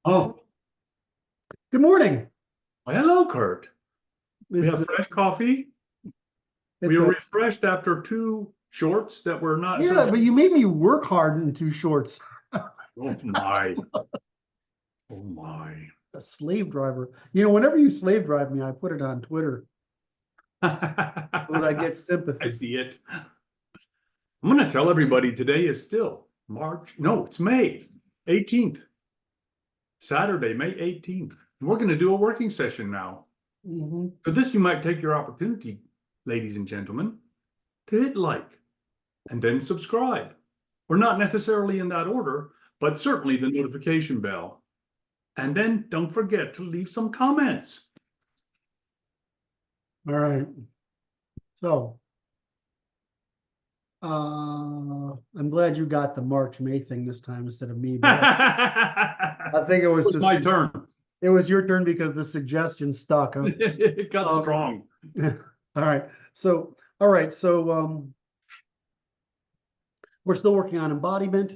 Oh, Good morning. well, hello, Kurt. We It's have fresh coffee. We it's are a refreshed after two shorts that were not so yeah, but short. you made me work hard in two shorts. Oh my. Oh my. A slave driver. Whenever you slave drive me, I put it on Twitter so that I I get sympathy. see it. I'm going to tell everybody today is still March. No, it's May 18th, Saturday, May 18th. And we're going to do a working session now. Hmm. For this, you might take your opportunity, ladies and gentlemen, to hit like and then subscribe. Or not necessarily in that order, but certainly the notification bell. And then don't forget to leave some comments. All right. So I'm glad you got the March May thing this time instead of me, but I think it It was was my turn. it was your turn because the suggestion stuck, huh? It got Um, strong. all right. We're still working on embodiment,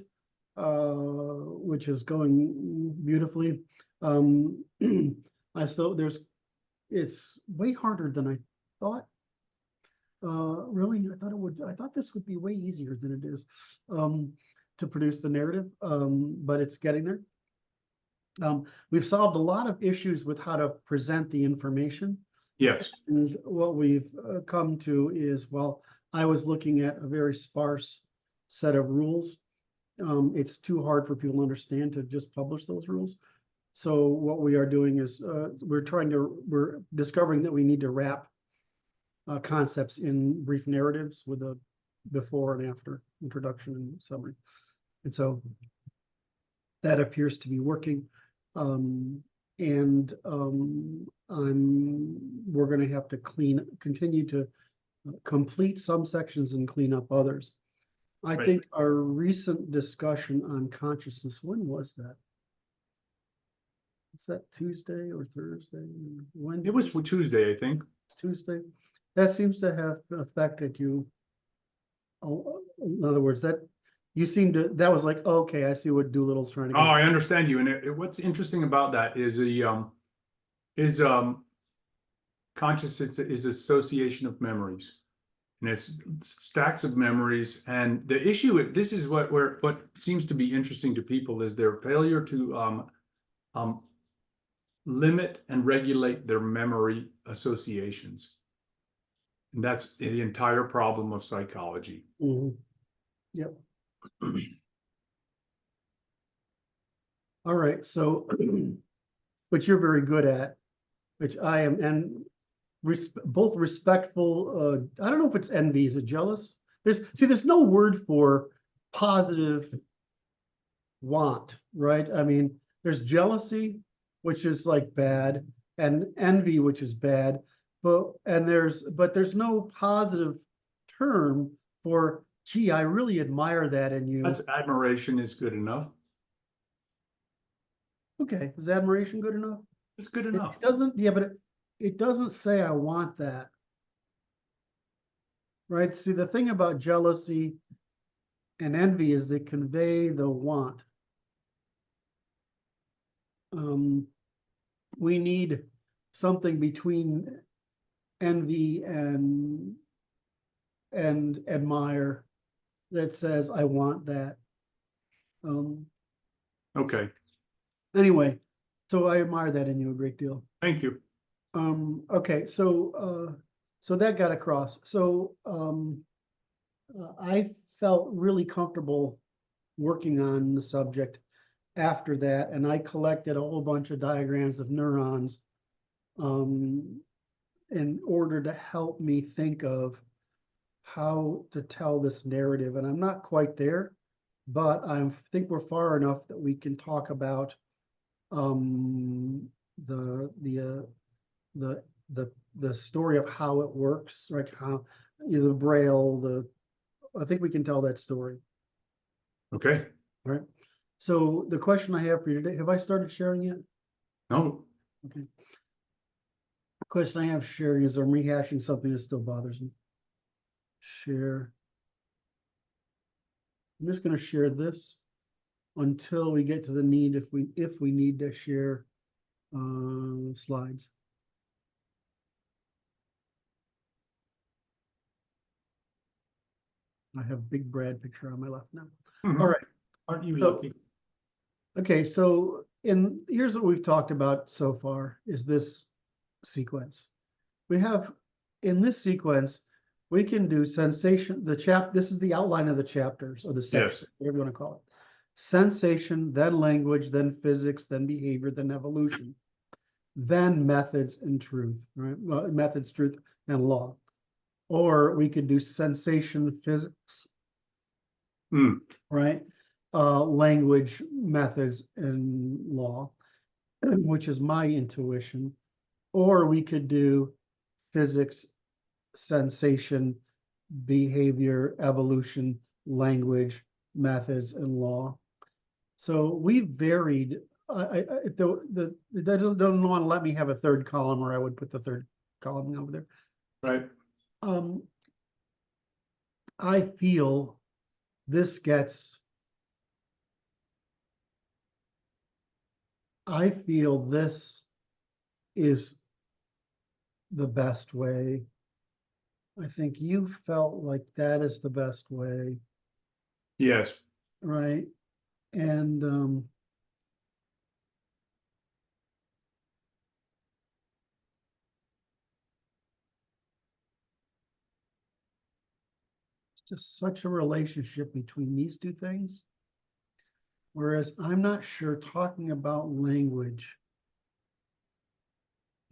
which is going beautifully. I still there's it's way harder than I thought. Really, I thought this would be way easier than it is to produce the narrative, but it's getting there. We've solved a lot of issues with how to present the information. Yes. And what we've come to is, well, I was looking at a very sparse set of rules. It's too hard for people to understand to just publish those rules. So what we are doing is we're discovering that we need to wrap concepts in brief narratives with a before and after introduction and summary. And so that appears to be working. And we're going to have to continue to complete some sections and clean up others. I Right. think our recent discussion on consciousness, when was that? Is that Tuesday or Thursday? When? It was for Tuesday, I think. Tuesday. That seems to have affected you. Oh, in other words, that was like, okay, I see what Doolittle's trying to Oh, get. I understand you. And what's interesting about that is is consciousness is association of memories. And it's stacks of memories. And the issue, this is what seems to be interesting to people is their failure to um, limit and regulate their memory associations. And that's the entire problem of psychology. Mhm. Yep. All right. So, which you're very good at, which I am, and both respectful. I don't know if it's envy. Is it jealous? There's no word for positive want, right? I mean, there's jealousy, which is like bad, and envy, which is bad, but there's no positive term for, gee, I really admire that in you. That's admiration is good enough. Okay, is admiration good enough? It's good It enough. doesn't, yeah, but it doesn't say I want that, right? See, the thing about jealousy and envy is they convey the want. Um, we need something between envy and admire that says I want that. Um, Okay. anyway, so I admire that in you a great deal. Thank you. Okay, so that got across. So I felt really comfortable working on the subject after that, and I collected a whole bunch of diagrams of neurons um, in order to help me think of how to tell this narrative. And I'm not quite there, but I think we're far enough that we can talk about um, the the uh, the the story of how it works, like how the braille. I think we can tell that story. Okay. All right. So the question I have for you today, have I started sharing yet? No. Okay. The question I have sharing is I'm rehashing something that still bothers me. Share. I'm just going to share this. until we get to the need, if we need to share slides. I have Big Brad picture on my left now. Mhm. All right. Aren't you So- lucky? Okay, so here's what we've talked about so far is this sequence. We have in this sequence, we can do sensation, this is the outline of the chapters or the section, Yes. whatever you want to call it. Sensation, then language, then physics, then behavior, then evolution, then methods and truth, right? Well, methods, truth, and law. Or we could do sensation, physics, Hmm. right? Language, methods, and law, which is my intuition. Or we could do physics, sensation, behavior, evolution, language, methods, and law. So we varied. It doesn't want to let me have a third column, or I would put the third column over there. Right. I feel this gets. I feel this is the best way. I think you felt like that is the best way, Yes. right? And it's just such a relationship between these two things. Whereas I'm not sure talking about language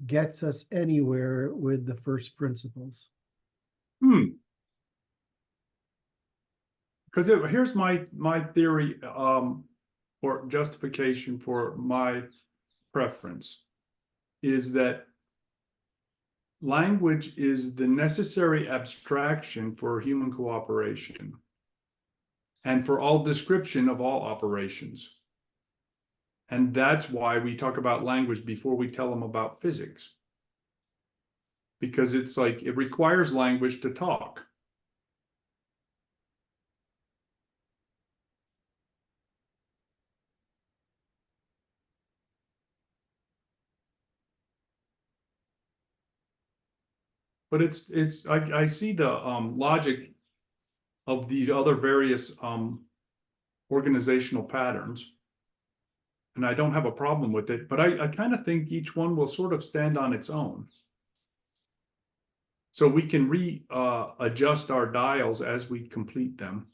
gets us anywhere with the first principles. Hmm. Because here's my theory, or justification for my preference, is that language is the necessary abstraction for human cooperation and for all description of all operations. And that's why we talk about language before we tell them about physics. Because it's like it requires language to talk. But I see the logic of the other various organizational patterns. And I don't have a problem with it, but I kind of think each one will sort of stand on its own. So we can adjust our dials as we complete them.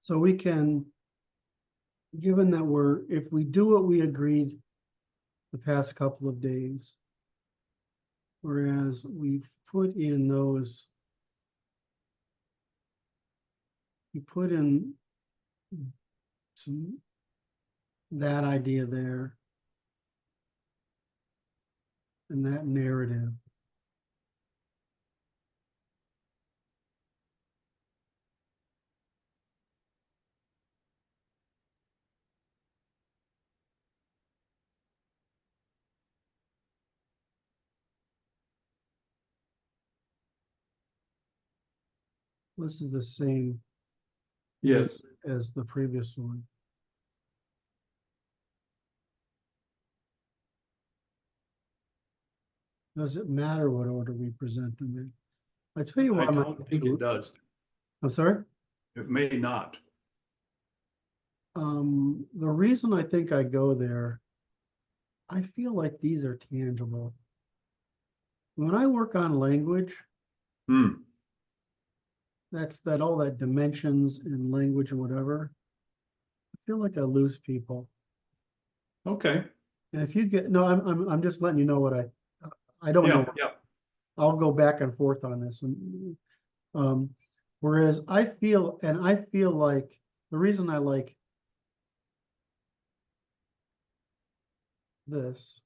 So we can, given that if we do what we agreed the past couple of days, whereas we've put in those, you put in that idea there and that narrative. This is the same Yes. as the previous one. Does it matter what order we present them in? I tell you I what, don't think it does. I'm sorry. It may not. The reason I think I go there, I feel like these are tangible. When I work on language, Hmm. all that dimensions in language or whatever, I feel like I lose people. Okay. And if you get, no, I'm just letting you know what I don't Yeah. know. Yeah. I'll go back and forth on this. And, whereas I feel like the reason I like this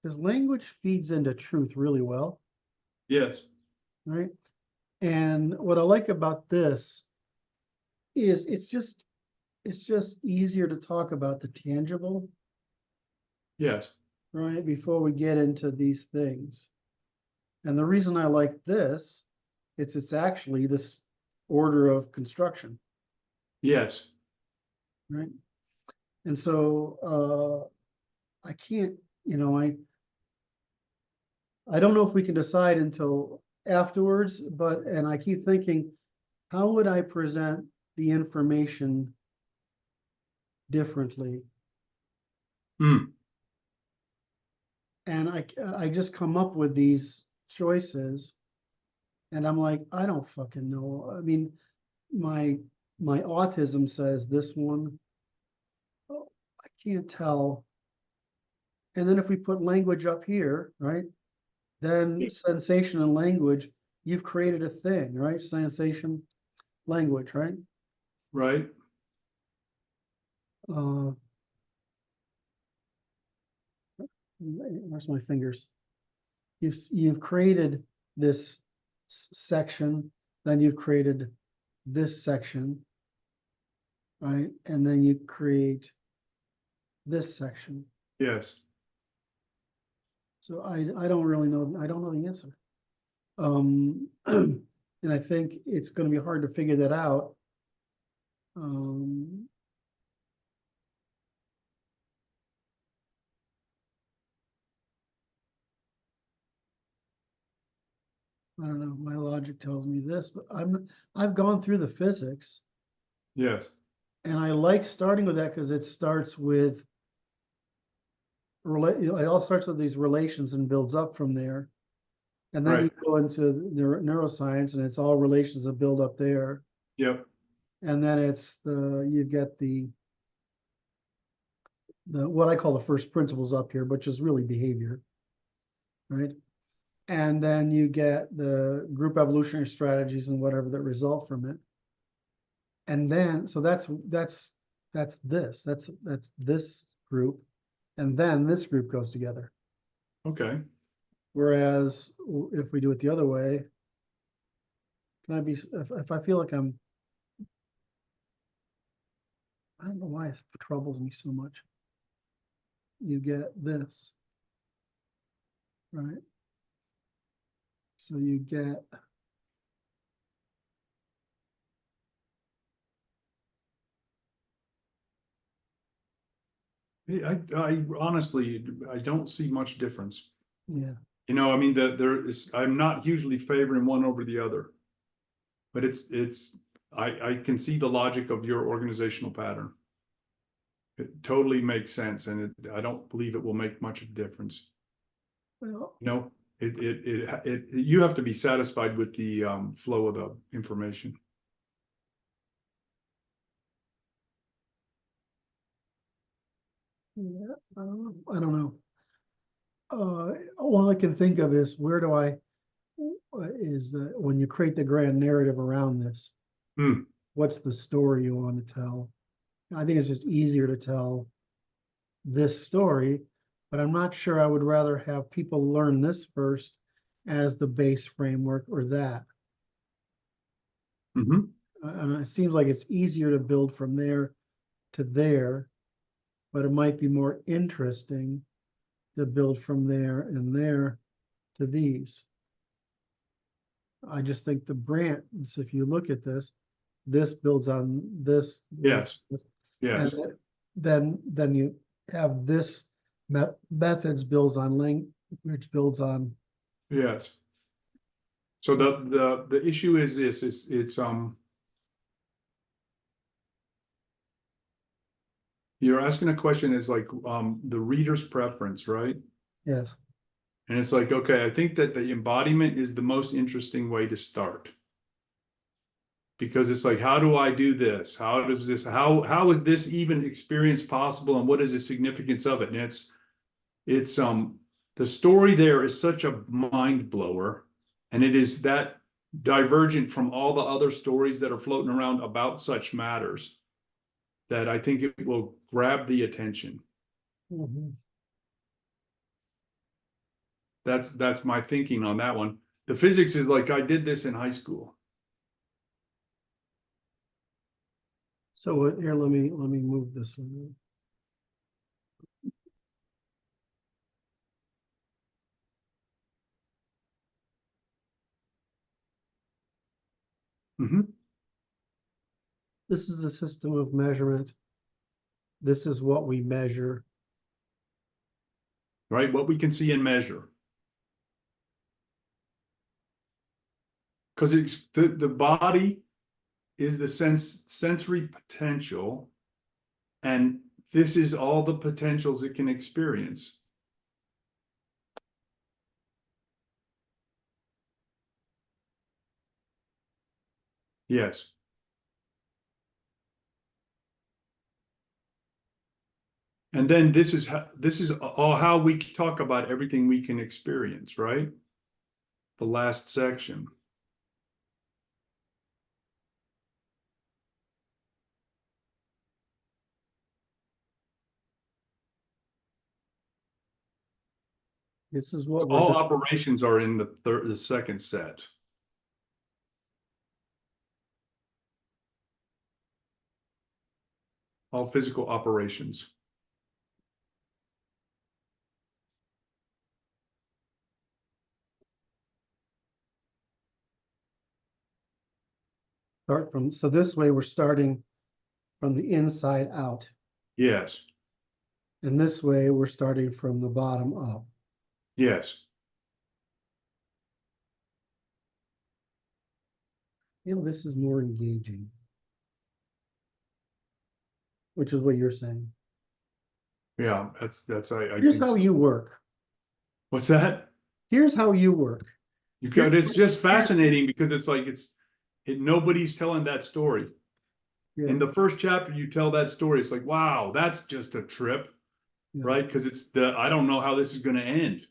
is language feeds into truth really well, Yes. right? And what I like about this is it's just easier to talk about the tangible, Yes. right? Before we get into these things. And the reason I like this, it's actually this order of construction, Yes. right? And so I can't, you know, I don't know if we can decide until afterwards, and I keep thinking, how would I present the information differently? Hmm. And I just come up with these choices, and I'm like, I don't fucking know. I mean, my my autism says this one. Oh, I can't tell. And then if we put language up here, right? Then sensation and language, you've created a thing, right? Sensation, language, right? Right. Uh, where's my fingers? You've created this section, then you've created this section, right? And then you create this section. Yes. So I don't really know. I don't know the answer. And I think it's going to be hard to figure that out. Um, I don't know. My logic tells me this, but I've gone through the physics, Yes. and I like starting with that because it starts with it all starts with these relations and builds up from there. And then you Right. go into neuroscience, and it's all relations that build up there. Yep. And then you get the what I call the first principles up here, which is really behavior, right? And then you get the group evolutionary strategies and whatever that result from it. And then so that's this group, and then this group goes together. Okay. Whereas if we do it the other way, can I be if I feel like I don't know why it troubles me so much. You get this, right? So you get I honestly, I don't see much difference. yeah. You know, I mean, I'm not hugely favoring one over the other, but I can see the logic of your organizational pattern. It totally makes sense, and I don't believe it will make much of a difference. Well, You know, you have to be satisfied with the flow of the information. yeah, I don't know. All I can think of is where do I is when you create the grand narrative around this, Hmm. what's the story you want to tell? I think it's just easier to tell this story, but I'm not sure I would rather have people learn this first as the base framework or that. Mm-hmm. And it seems like it's easier to build from there to there, but it might be more interesting to build from there and there to these. I just think the branch, if you look at this builds on this, Yes. and Yes. then you have this methods builds on link, which builds on. Yes. So the issue is this, it's you're asking a question is like the reader's preference, right? Yes. And it's like, okay, I think that the embodiment is the most interesting way to start. Because it's like, how do I do this? How is this even experience possible, and what is the significance of it? And it's the story there is such a mind blower, and it is that divergent from all the other stories that are floating around about such matters that I think it will grab the attention. Mm-hmm. That's my thinking on that one. The physics is like I did this in high school. So here, let me move this one. this is the system of measurement. This is what we measure. right? What we can see and measure. Because it's the body is the sensory potential, and this is all the potentials it can experience. Yes. And then this is all how we talk about everything we can experience, right? The last section. This is what we're All doing. operations are in the second set. All physical operations. Start from, so this way we're starting from the inside out. Yes. And this way we're starting from the bottom up. Yes. You know, this is more engaging. Which is what you're saying. Yeah, that's I Here's think how so. you work. What's that? Here's how you work. You got it's just fascinating because it's like nobody's telling that story. Yeah, In the first chapter, you tell that story. It's like, wow, that's just a trip, yeah. right? Because I don't know how this is going to end.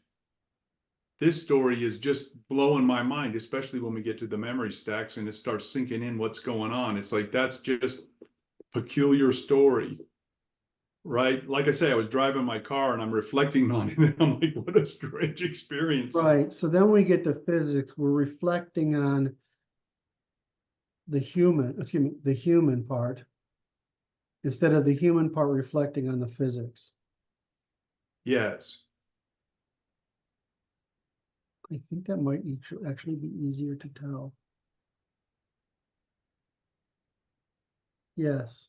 This story is just blowing my mind, especially when we get to the memory stacks and it starts sinking in what's going on. It's like, that's just peculiar story, right? Like I say, I was driving my car and I'm reflecting on it and I'm like, what a strange experience. Right. So then we get to physics. We're reflecting on the human part, instead of the human part reflecting on the physics. Yes. I think that might actually be easier to tell. Yes.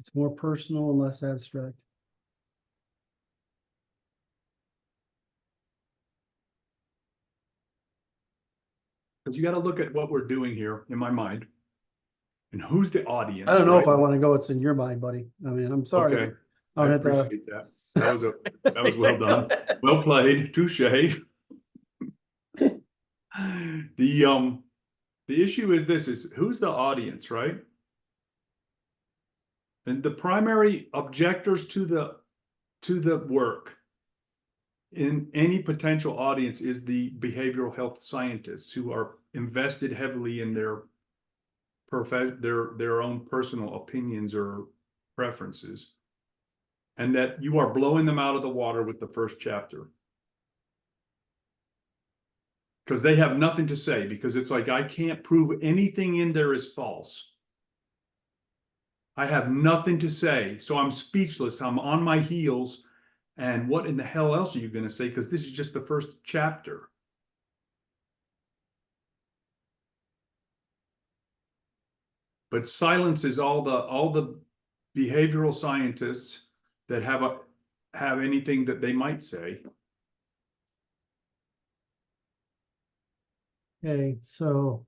It's more personal and less abstract. Because you got to look at what we're doing here in my mind. And who's the audience? I don't know right? if I want to go, it's in your mind, buddy. I mean, I'm sorry. Okay. I I would have to. appreciate that. That was well done. Well played. Touche. The issue is this is who's the audience, right? And the primary objectors to the work in any potential audience is the behavioral health scientists who are invested heavily in their own personal opinions or preferences, and that you are blowing them out of the water with the first chapter because they have nothing to say, because it's like, I can't prove anything in there is false. I have nothing to say, so I'm speechless. I'm on my heels. And what in the hell else are you going to say? Because this is just the first chapter. But silence is all the behavioral scientists that have anything that they might say. Okay, so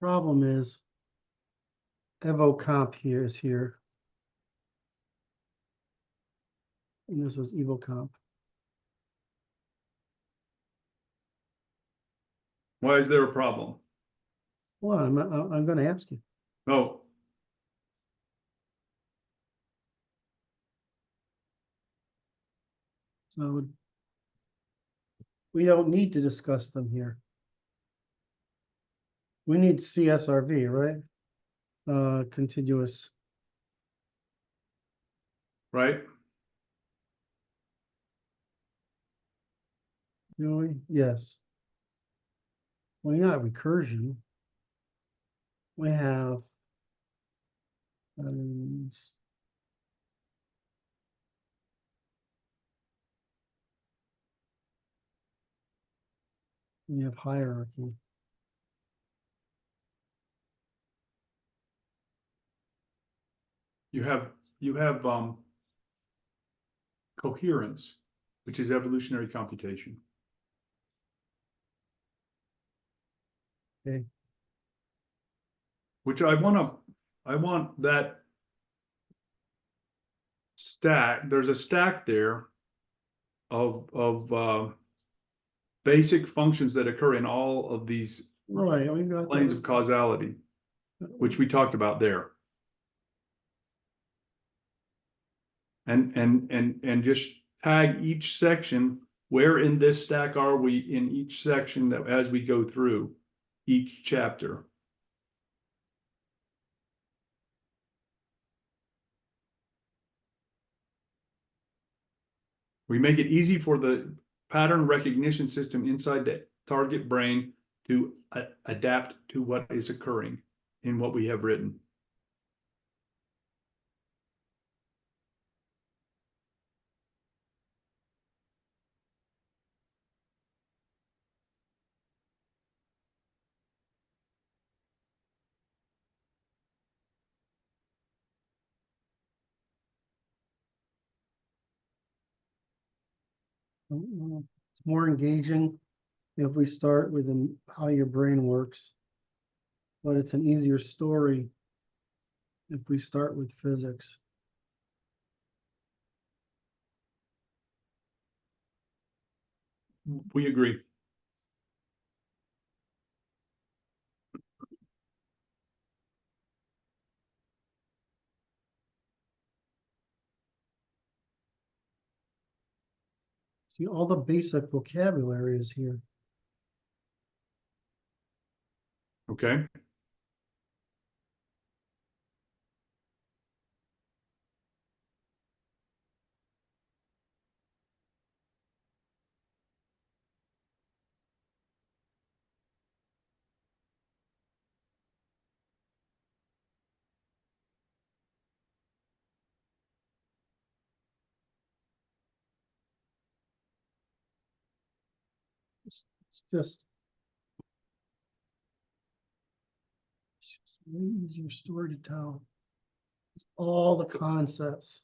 problem is evocomp here is here. And this is evocomp. Why is there a problem? Well, I'm going to ask you. Oh, So we don't need to discuss them here. We need CSRV, right? Contiguous. right. Really? Yes. Well, yeah, recursion. We have we have hierarchy. you have coherence, which is evolutionary computation. Okay. Which I want that stack. There's a stack there of basic functions that occur in all of these Right, we got planes that. of causality, which we talked about there. And just tag each section. Where in this stack are we in each section that as we go through each chapter? We make it easy for the pattern recognition system inside the target brain to adapt to what is occurring in what we have written. It's more engaging if we start with how your brain works, but it's an easier story if we start with physics. We agree. See, all the basic vocabulary is here. Okay. It's just an easier story to tell. All the concepts.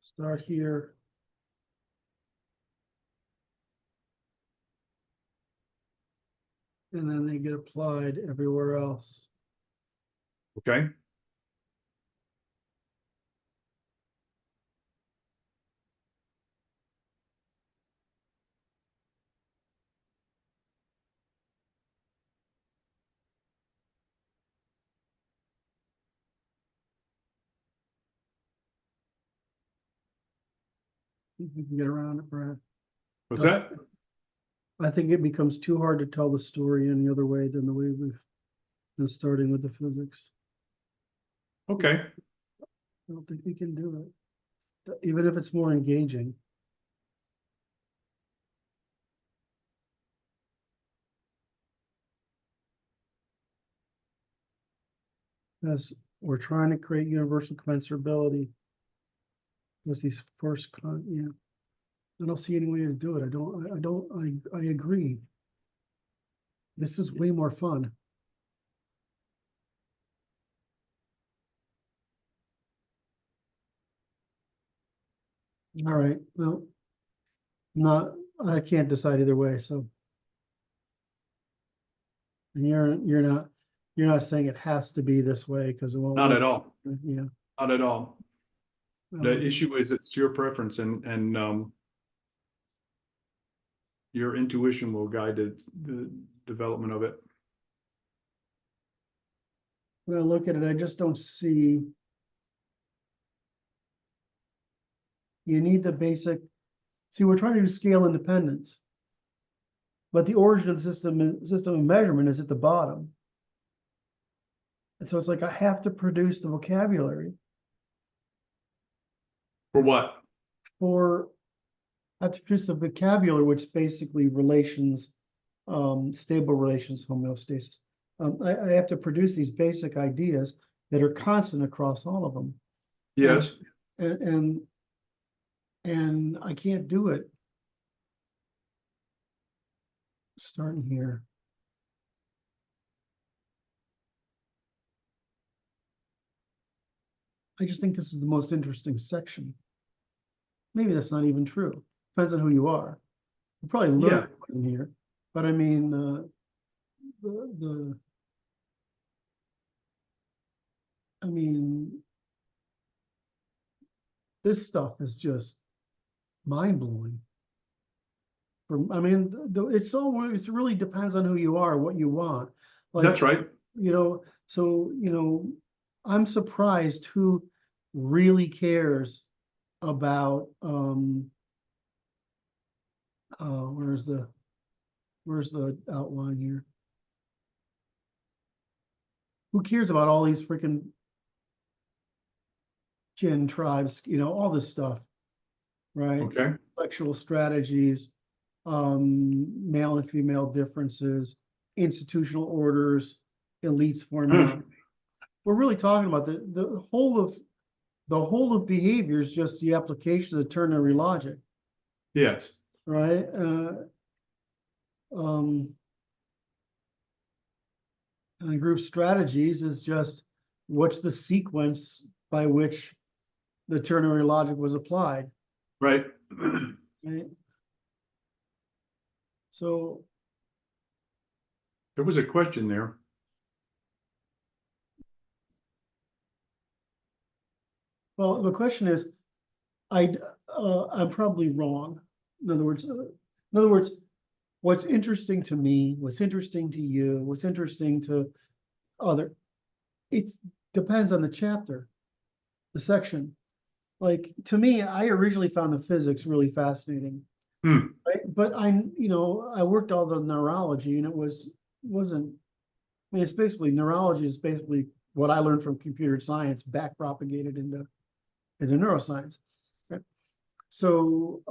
Start here. And then they get applied everywhere else. Okay. We can get around it, Brad. What's that? I think it becomes too hard to tell the story any other way than the way we've been starting with the physics. Okay. I don't think we can do it, even if it's more engaging. As we're trying to create universal commensurability with these yeah. I don't see any way to do it. I agree. This is way more fun. All right, well, I can't decide either way, so. And you're not saying it has to be this way because it won't Not work. at all. Yeah. Not at all. The issue is it's your preference and your intuition will guide the development of it. When I look at it, I just don't see. You need the basic, see, we're trying to do scale independence. But the origin of the system of measurement is at the bottom. And so it's like I have to produce the vocabulary For what? I have to produce the vocabulary, which basically relations, stable relations, homeostasis. I have to produce these basic ideas that are constant across all of them. Yes. And I can't do it starting here. I just think this is the most interesting section. Maybe that's not even true. Depends on who you are. You probably learn in here, but I mean, the I mean, this stuff is just mind blowing. I mean, it really depends on who you are, what you want. Like, That's right. So, I'm surprised who really cares about, where's the outline here? Who cares about all these freaking kin tribes, all this stuff, right? Okay. Sexual strategies, male and female differences, institutional orders, elites formula. We're really talking about the whole of behavior is just the application of the ternary logic, Yes. right? And group strategies is just what's the sequence by which the ternary logic was applied, Right. right? So There was a question there. well, the question is, I'm probably wrong. In other words, what's interesting to me, what's interesting to you, what's interesting to other, it depends on the chapter, the section. Like to me, I originally found the physics really fascinating, right? But I worked all the neurology, and wasn't. I mean, it's basically neurology is basically what I learned from computer science back propagated into neuroscience. Right? So,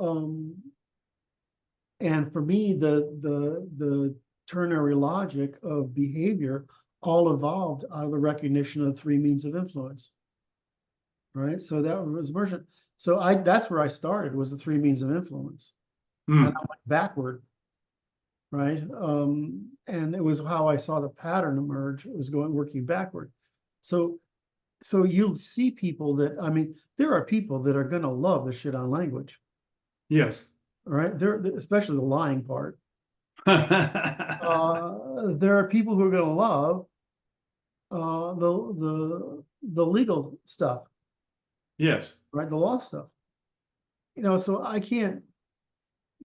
and for me, the ternary logic of behavior all evolved out of the recognition of three means of influence. Right. So that was immersion. So that's where I started, was the three means of influence. And I went backward. Right. And it was how I saw the pattern emerge. It was working backward. So you'll see people that, I mean, there are people that are going to love the shit on language. Yes. Right. Especially the lying part. There are people who are going to love the legal stuff. Yes. Right. The law stuff. So I can't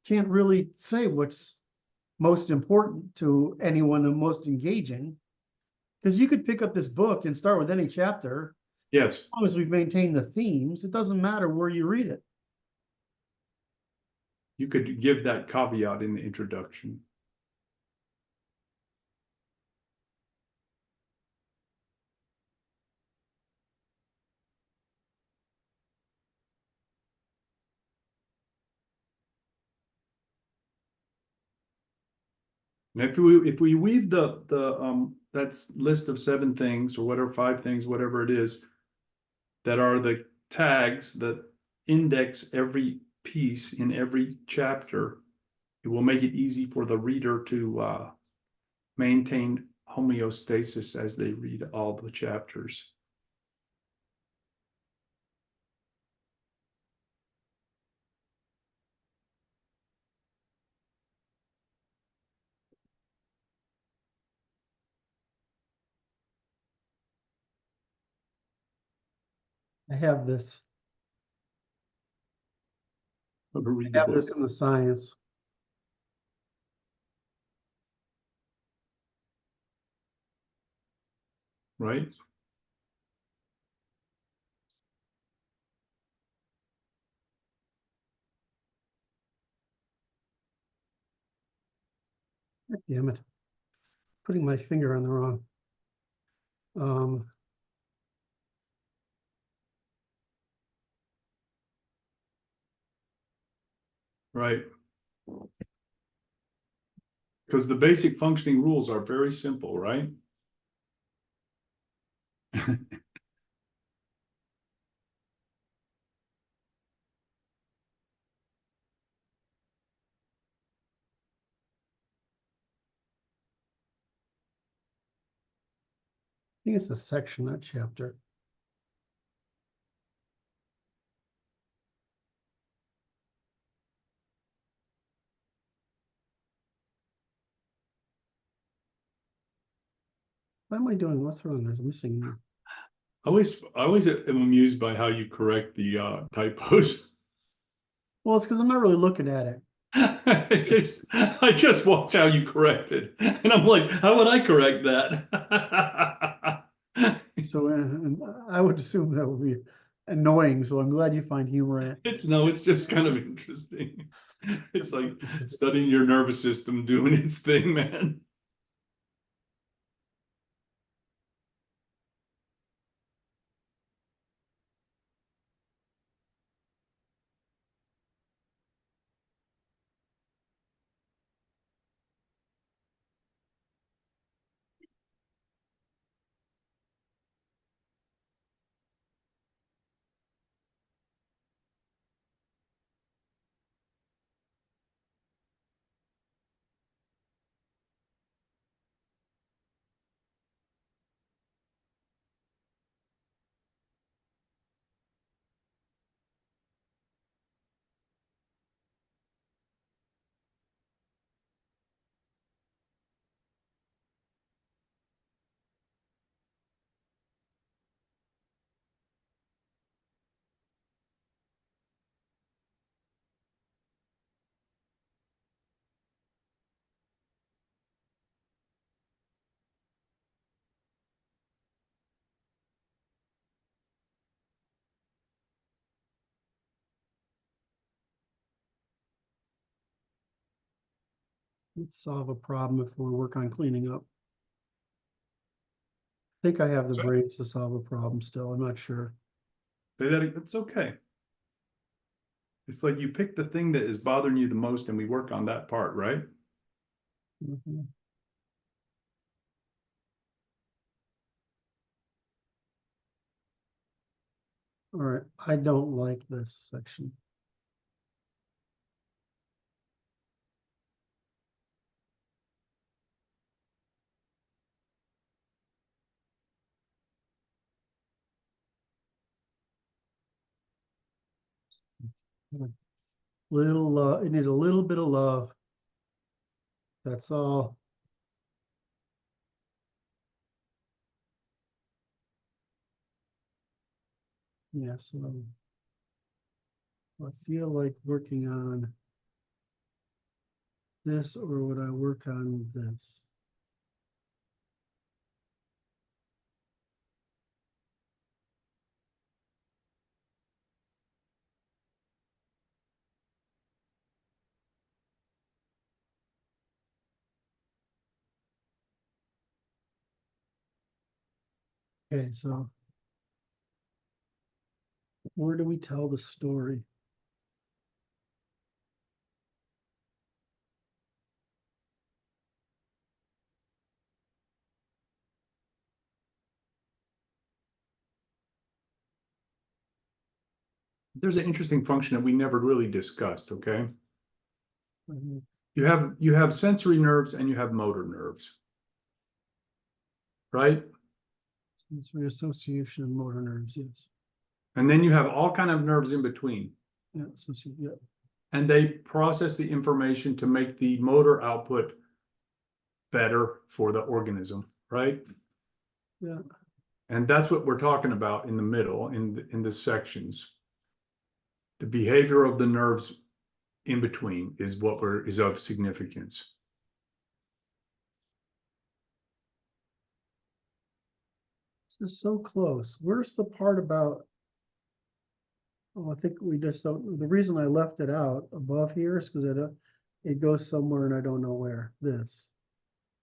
really say what's most important to anyone and most engaging, because you could pick up this book and start with any chapter. Yes. As long as we've maintained the themes, it doesn't matter where you read it. You could give that caveat in the introduction. And if we weave that list of 7 things or whatever, 5 things, whatever it is, that are the tags that index every piece in every chapter, it will make it easy for the reader to maintain homeostasis as they read all the chapters. I have this. Read I the have book. this in the science. Right? Damn it. Putting my finger on the wrong. Right. Because the basic functioning rules are very simple, right? I think it's a section, not chapter. Why am I doing, what's wrong? There's missing. I always am amused by how you correct the typos. Well, it's because I'm not really looking at it. I just watch how you correct it, and I'm like, how would I correct that? So and I would assume that would be annoying. So I'm glad you find humor in it. It's just kind of interesting. It's like studying your nervous system doing its thing, man. Let's solve a problem if we work on cleaning up. I think I have the So, brains to solve a problem still. I'm not sure. say that it's okay. It's like you pick the thing that is bothering you the most, and we work on that part, right? Mhm. All right, I don't like this section. Little, it needs a little bit of love. That's all. Yeah, so I feel like working on this, or would I work on this? Okay, so where do we tell the story? There's an interesting function that we never really discussed, okay? Mhm. You have sensory nerves and you have motor nerves, right? Sensory association and motor nerves, yes. And then you have all kind of nerves in between, Yeah, yeah. and they process the information to make the motor output better for the organism, right? Yeah. And that's what we're talking about in the middle, in the sections. The behavior of the nerves in between is what is of significance. This is so close. Where's the part about? Oh, I think we just don't. The reason I left it out above here is because it goes somewhere and I don't know where. This,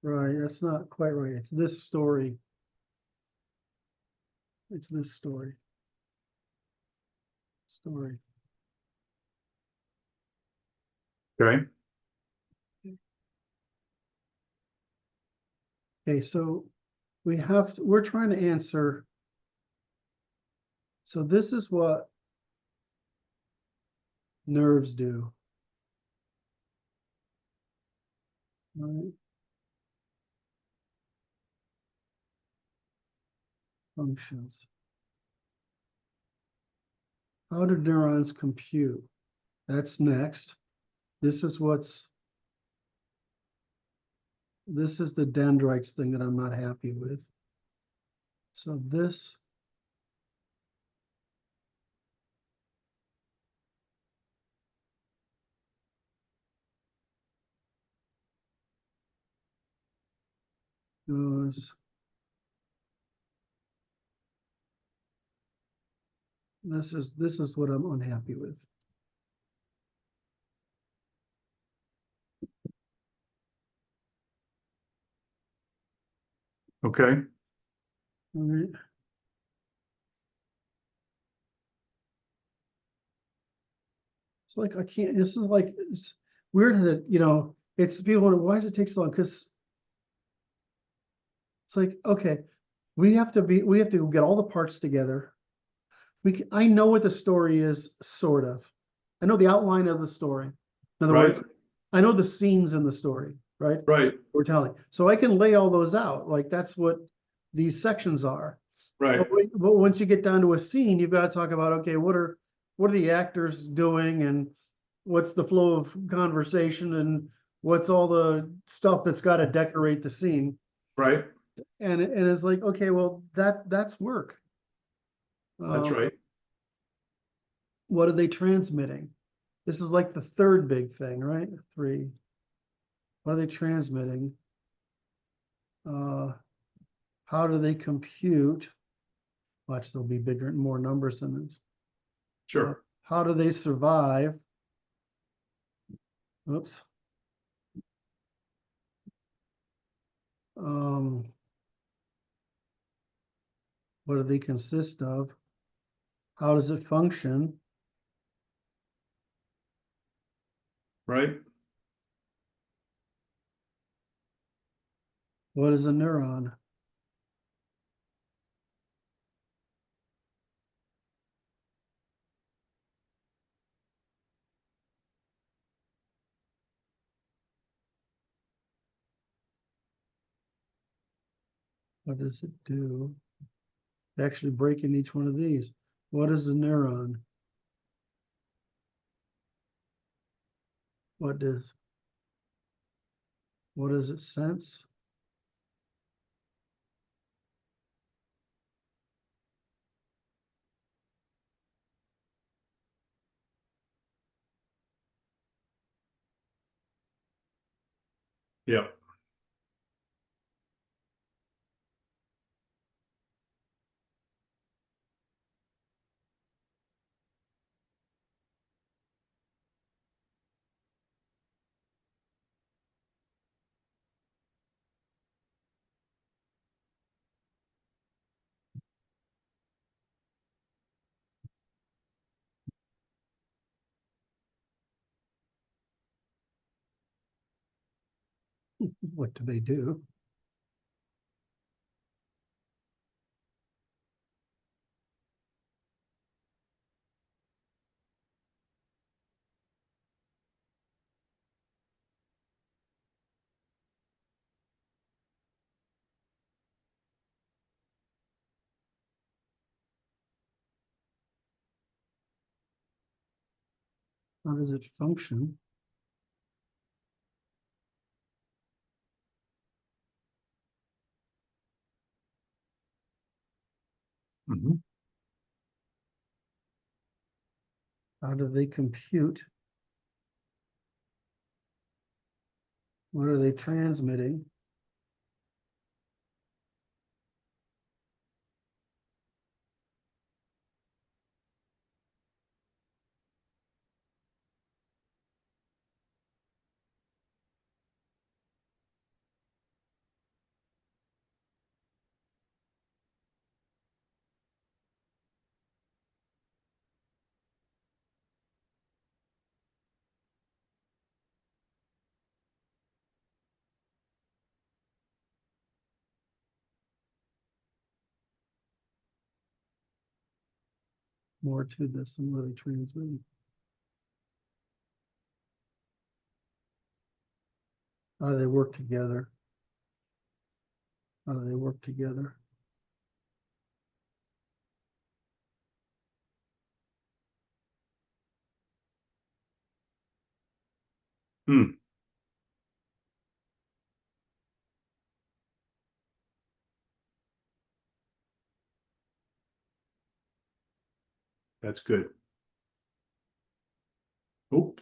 right? That's not quite right. It's this story. It's this story. Story. Okay. Okay, so we're trying to answer. So this is what nerves do. Right? Functions. How do neurons compute? That's next. This is this is the dendrites thing that I'm not happy with. So this goes, this is what I'm unhappy with. Okay, All right. It's like I can't. This is like it's weird that it's people wonder why does it take so long? Because it's like okay, we have to get all the parts together. I know what the story is, sort of. I know the outline of the story. In other right, words, I know the scenes in the story, right? right, We're telling. So I can lay all those out. Like that's what these sections are. right, But once you get down to a scene, you've got to talk about, okay, what are the actors doing and what's the flow of conversation and what's all the stuff that's got to decorate the scene. right, And it's like, okay, well, that's work. that's right, What are they transmitting? This is like the third big thing, right? Three. What are they transmitting? How do they compute? Watch, there'll be bigger and more numbers than this. sure, How do they survive? Oops. What do they consist of? How does it function? right, What is a neuron? What does it do? Actually breaking each one of these. What is a neuron? What does it sense? yeah, What do they do? How does it function? mhm, How do they compute? What are they transmitting? More to this than what are they transmitting? How do they work together? How do they work together? hmm, That's good. Oop.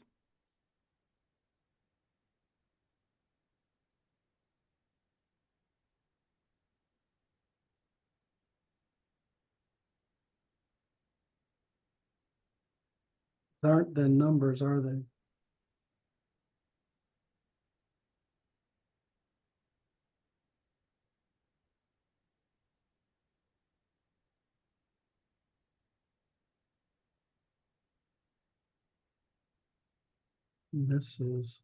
Aren't the numbers, are they? This is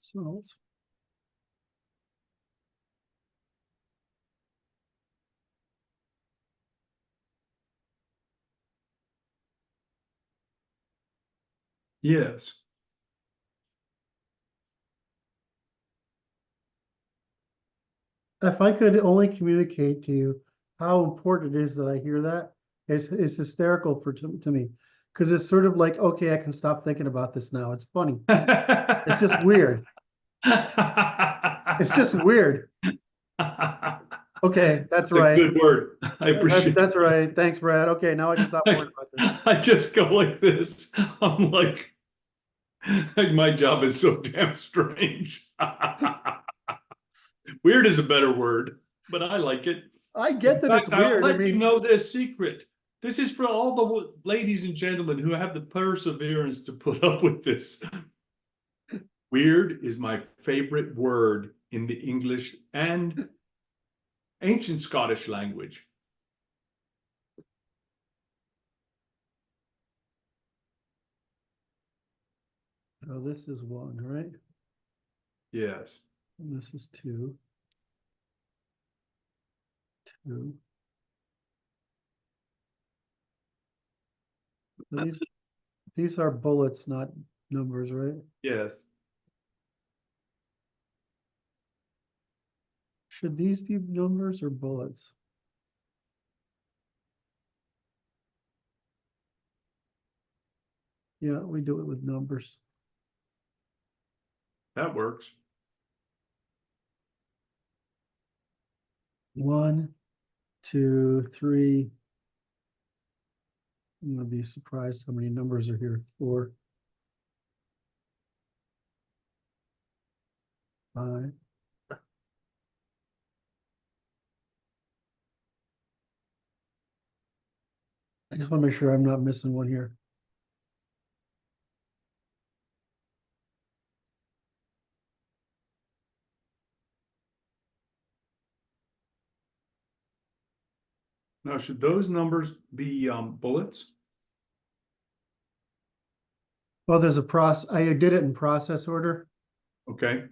salt. Yes. If I could only communicate to you how important it is that I hear that, it's hysterical to me. Because it's sort of like, okay, I can stop thinking about this now. It's funny. It's just weird. It's just weird. Okay, that's a right. good word. I appreciate That's right. Thanks, Brad. Okay, now I can stop worrying about this. I just go like this. I'm like my job is so damn strange. Weird is a better word, but I like it. I In get that it's fact, I'll weird. I let you mean, know this secret. This is for all the ladies and gentlemen who have the perseverance to put up with this. Weird is my favorite word in the English and ancient Scottish language. oh, this is one, right? Yes. And this is two. Two. So these are bullets, not numbers, right? Yes. Should these be numbers or bullets? Yeah, we do it with numbers. That works. 1, 2, 3. I'm gonna be surprised how many numbers are here. 4, 5. I just want to make sure I'm not missing one here. Now, should those numbers be bullets? Well, there's a process. I did it in process order. Okay.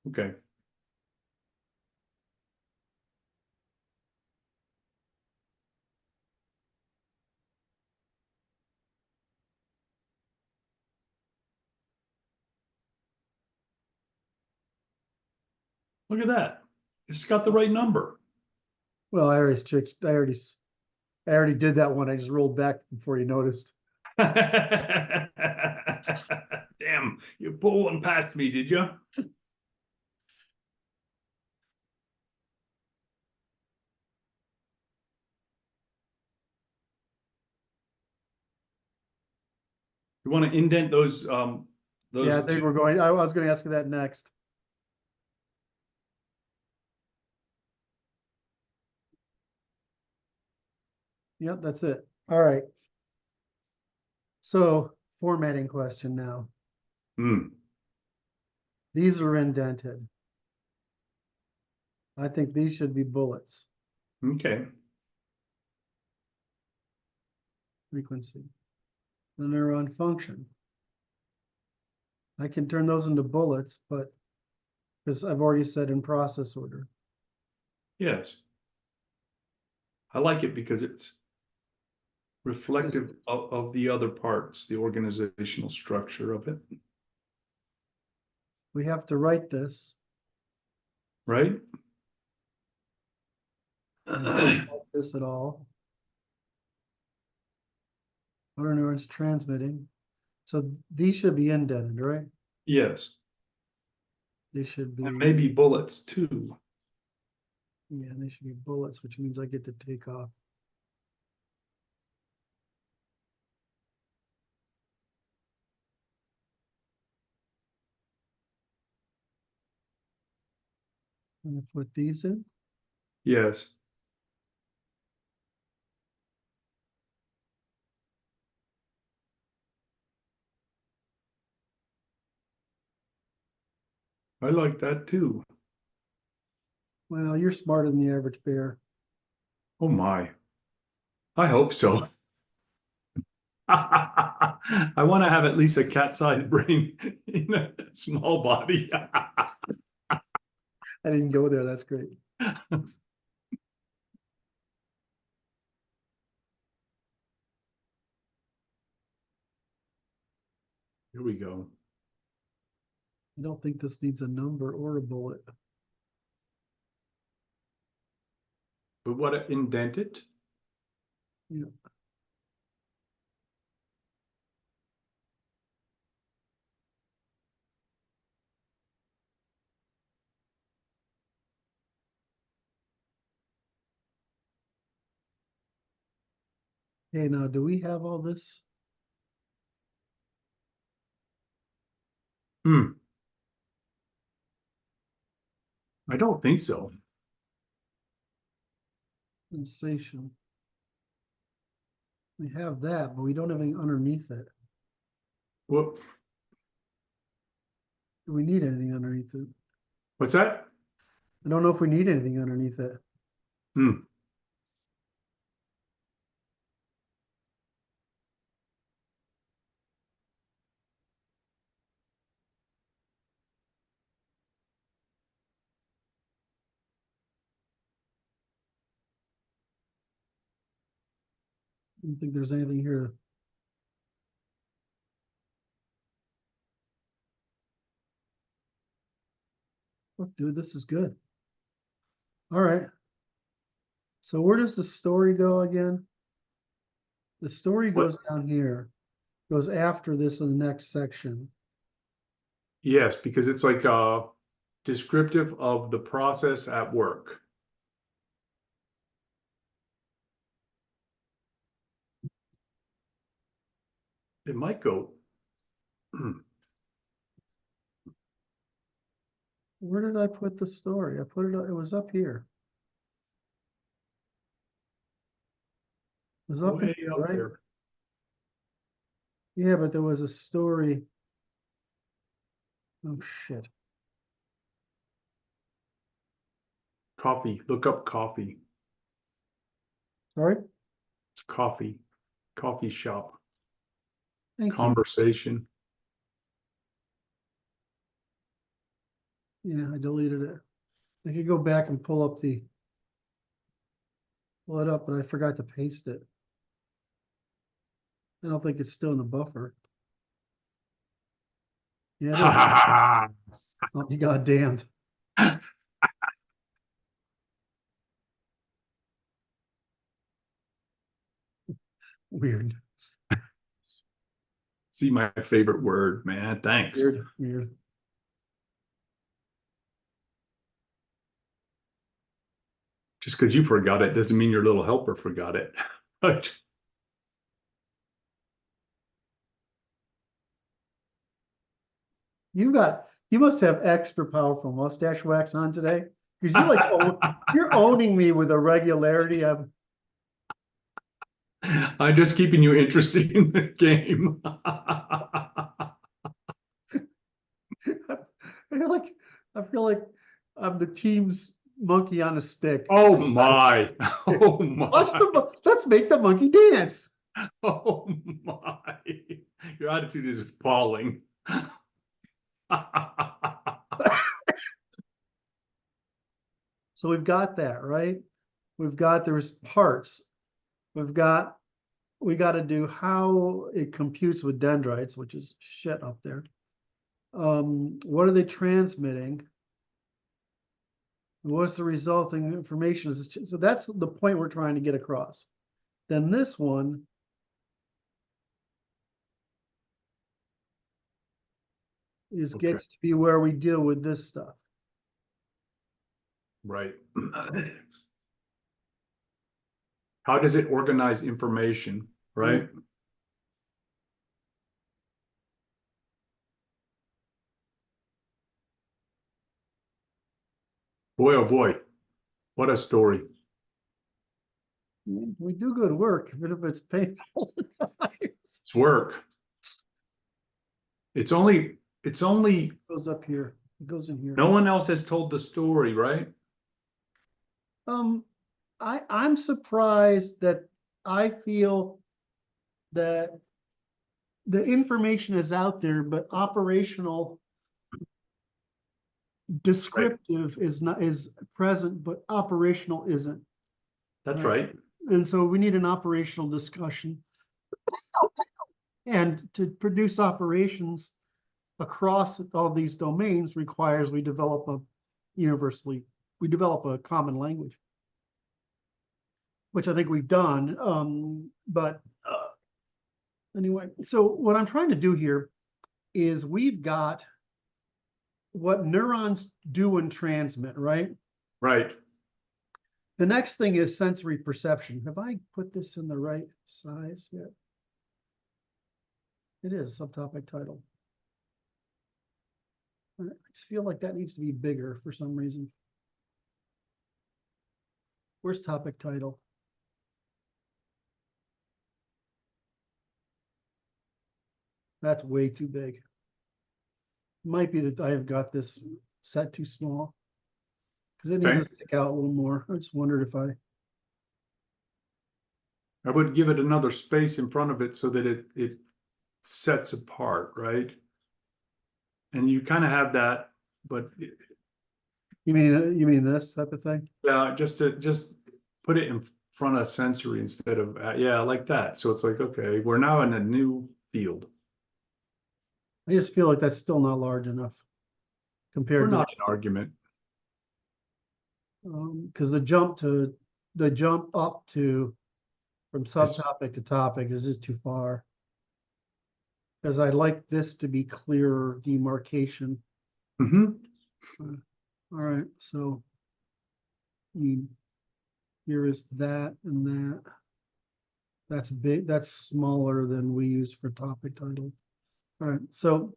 Okay. Look at that. It's got the right number. Well, I already did that one. I just rolled back before you noticed. Damn, you pulled one past me, did you? You want to indent those Yeah, I think two? we're going. I was going to ask you that next. Yep, that's it. All right. So formatting question now. These are indented. I think these should be bullets. Okay. Frequency. The neuron function. I can turn those into bullets, but because I've already said in process order. Yes. I like it because it's reflective of the other parts, the organizational structure of it. We have to write this. Right? And I don't like this at all. Motor neurons transmitting. So these should be indented, right? Yes. They should be. And maybe bullets too. Yeah, they should be bullets, which means I get to take off. And put these in. Yes. I like that too. Well, you're smarter than the average bear. Oh my. I hope so. I want to have at least a cat-sized brain in a small body. I didn't go there. That's great. Here we go. I don't think this needs a number or a bullet. But what, indent it? Yeah. Hey, now, do we have all this? Hmm. I don't think so. Sensation. We have that, but we don't have anything underneath it. What? Do we need anything underneath it? What's that? I don't know if we need anything underneath it. Hmm. I don't think there's anything here. Look, dude, this is good. All right. So where does the story go again? The story goes down here, goes after this in the next section. Yes, because it's like descriptive of the process at work. It might go. Where did I put the story? I put it, it was up here. It was up in Way here, up right? there. Yeah, but there was a story. Oh, shit. Coffee. Look up coffee. Sorry? It's coffee. Coffee shop. Thank you. Conversation. Yeah, I deleted it. I could go back and pull it up, but I forgot to paste it. I don't think it's still in the buffer. Yeah, it Ha is. ha I'll be goddamned. ha. Weird. See my favorite word, man. Thanks. Weird. Just because you forgot it doesn't mean your little helper forgot it. But You must have extra powerful mustache wax on today. Because you're like, you're owning me with a regularity. I'm just keeping you interested in the game. I feel like I'm the team's monkey on a stick. Oh my. Oh my. Let's make the monkey dance. Oh my. Your attitude is appalling. So we've got that, right? There's parts. We got to do how it computes with dendrites, which is shit up there. What are they transmitting? What's the resulting information? So that's the point we're trying to get across. Then this one Okay. gets to be where we deal with this stuff. Right. How does it organize information, right? Boy, oh boy, what a story. We do good work, even if it's painful. It's work. It's only, Goes up here, it goes in here. no one else has told the story, right? I'm surprised that I feel that the information is out there, but operational descriptive is present, but operational isn't. That's Right. right. And so we need an operational discussion. And to produce operations across all these domains requires we develop a common language, which I think we've done. But anyway, so what I'm trying to do here is we've got what neurons do and transmit, right? Right. The next thing is sensory perception. Have I put this in the right size yet? It is subtopic title. I just feel like that needs to be bigger for some reason. Where's topic title? That's way too big. Might be that I have got this set too small because it needs Okay. to stick out a little more. I just wondered if I would give it another space in front of it so that it sets apart, right? And you kind of have that, but you mean this type of thing? just put it in front of sensory instead of yeah, like that. So it's like, okay, we're now in a new field. I just feel like that's still not large enough We're compared to not in argument. because the jump up to from subtopic to topic is just too far. Because I like this to be clearer demarcation. Mhm. All right, so I mean, here is that and that. That's big, that's smaller than we use for topic title. All right, so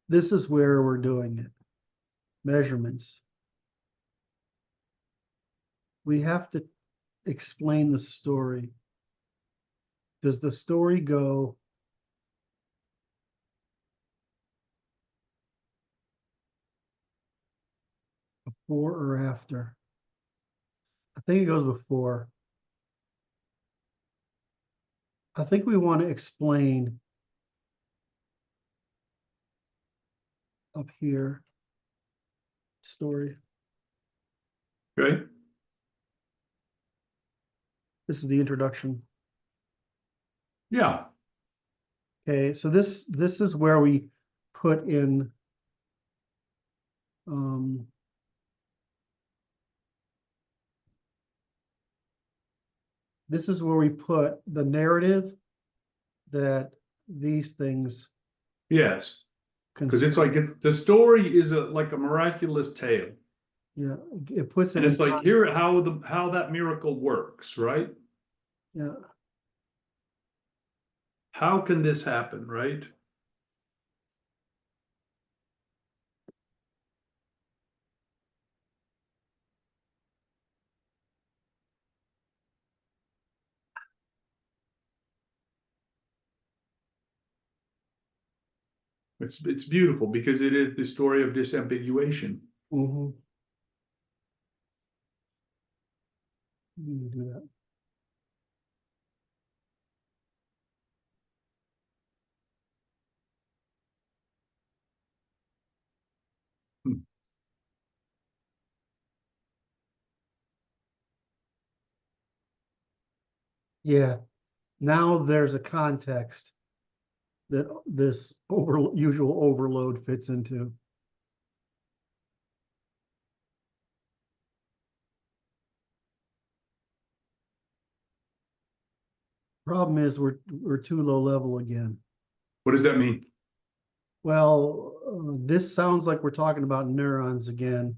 this is where we're doing it. Measurements. We have to explain the story. Does the story go before or after? I think it goes before. I think we want to explain up here story. Okay. This is the introduction. Yeah. Okay, so this is where we put in this is where we put the narrative that these things Yes. Because it's consume. like the story is like a miraculous tale. Yeah, it puts it And in it's like here how that miracle works, right? yeah. How can this happen, right? It's beautiful because it is the story of disambiguation. Mm-hmm. You do that. Hmm. Yeah. Now there's a context that this usual overload fits into. Problem is we're too low level again. What does that mean? Well, this sounds like we're talking about neurons again,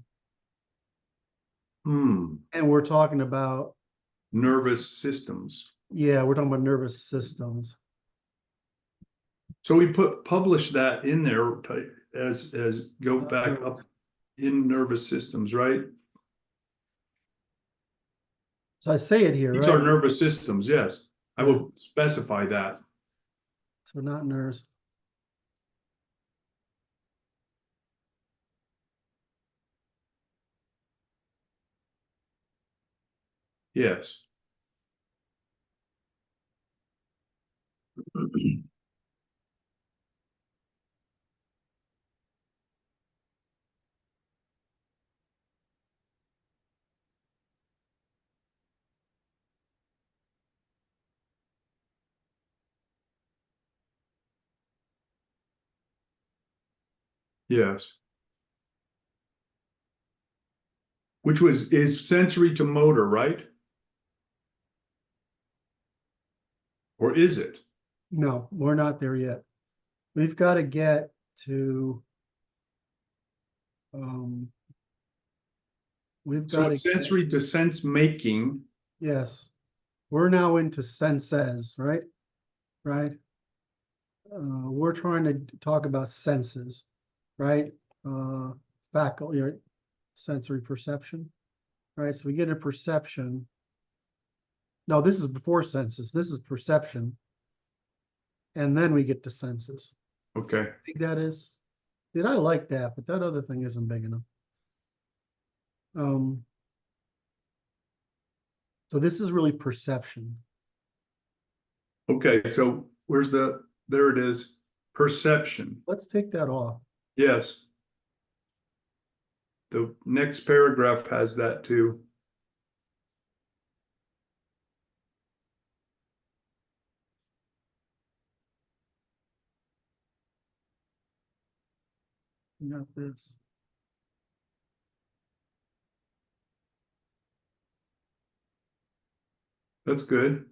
Hmm, and we're talking about, nervous systems. yeah, we're talking about nervous systems. So we publish that in there as go back up in nervous systems, right? So I say it here, These are right? nervous systems, yes. I Yeah. will specify that. So not nerves. Yes. Yes. Which is sensory to motor, right? Or is it? No, we're not there yet. We've got to get to, um, we've So got to it's get, sensory to sense making. yes, we're now into senses, right? Right? We're trying to talk about senses, right? Faculty, right? Sensory perception, right? So we get a perception. No, this is before senses. This is perception. And then we get to senses. Okay. I think that is, did I like that, but that other thing isn't big enough. Um, so this is really perception. Okay. So where's there it is. Perception. Let's take that off. Yes. The next paragraph has that too. Not this. That's good.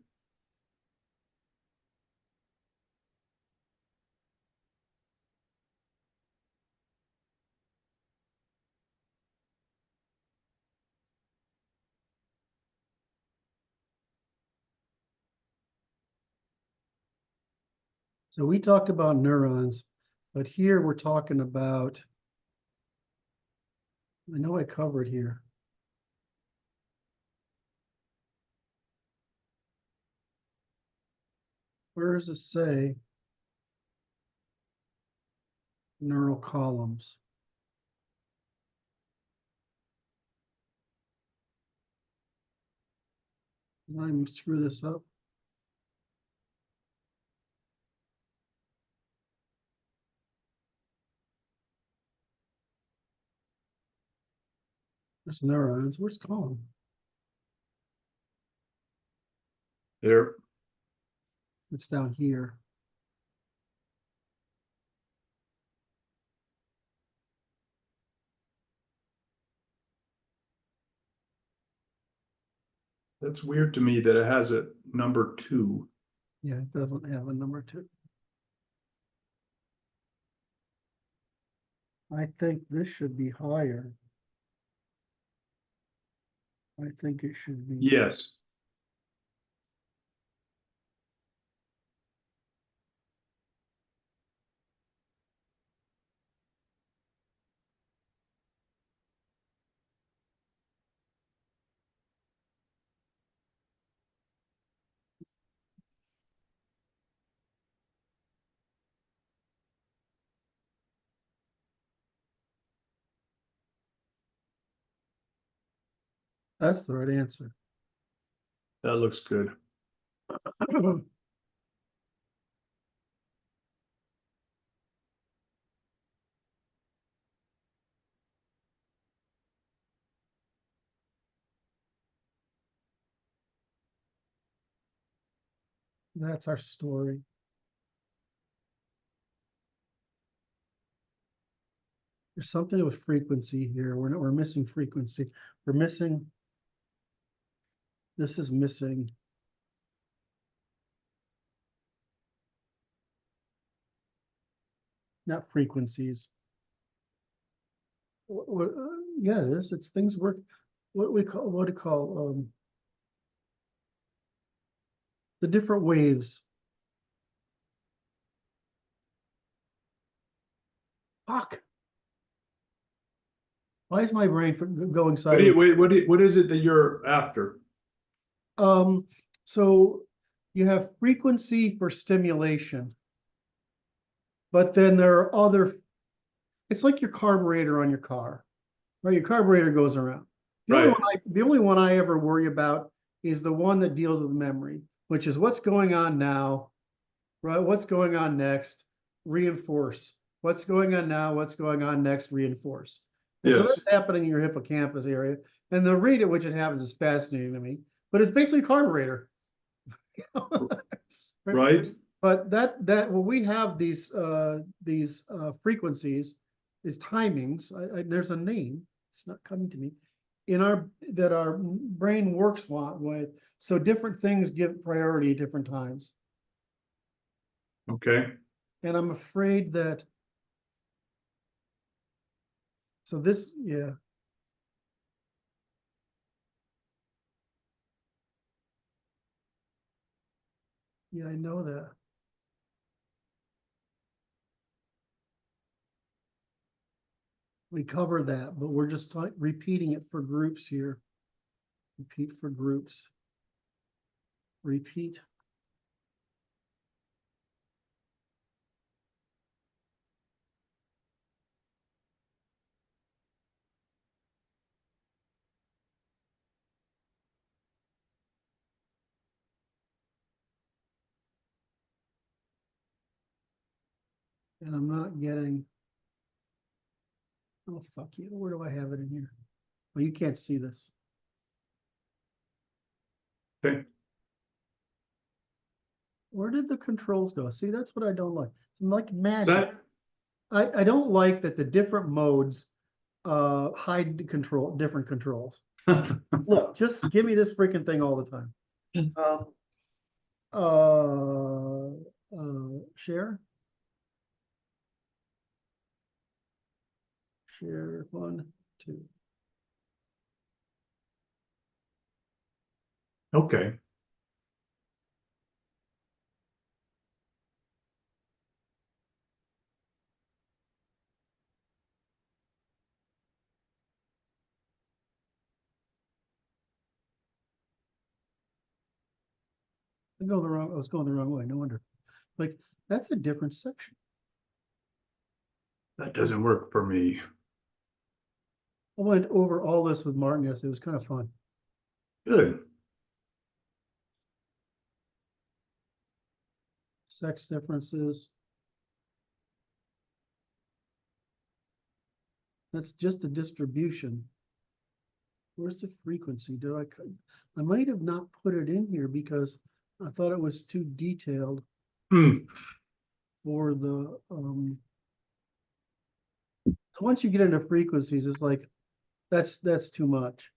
So we talked about neurons, but here we're talking about, I know I covered here. Where does it say neural columns? Did I screw this up? There's neurons. Where's column? There. It's down here. That's weird to me that it has a number 2. Yeah, it doesn't have a number 2. I think this should be higher. I think it should be. Yes. That's the right answer. That looks good. That's our story. There's something with frequency here. We're missing frequency. We're missing. This is missing. not frequencies. Yeah, it is. It's things work. What we call, what do you call, the different waves. Fuck. Why is my brain going sideways? What is it that you're after? So you have frequency for stimulation, but then there are other, it's like your carburetor on your car, right? Your carburetor goes around. Right. The only one I ever worry about is the one that deals with memory, which is what's going on now, right? What's going on next, reinforce. What's going on now, what's going on next, reinforce. And so Yes. that's happening in your hippocampus area. And the rate at which it happens is fascinating to me, but it's basically a carburetor. Right. But when we have these frequencies, these timings, there's a name, it's not coming to me, that our brain works with. So different things give priority at different times. Okay. And I'm afraid that, so this, yeah. Yeah, I know that. We covered that, but we're just repeating it for groups here. Repeat for groups. Repeat. And I'm not getting, oh, fuck you. Where do I have it in here? Well, you can't see this. Okay. Where did the controls go? See, that's what I don't like. It's like Is magic. I don't like that the different modes hide the different controls. that Look, just give me this freaking thing all the time. Share. Share 1, 2. okay. I was going the wrong way. No wonder. Like, that's a different section. That doesn't work for me. I went over all this with Martin yesterday. It was kind of fun. Good. Sex differences. That's just a distribution. Where's the frequency? I might have not put it in here because I thought it was too detailed for the, so once you get into frequencies, it's like, that's too much.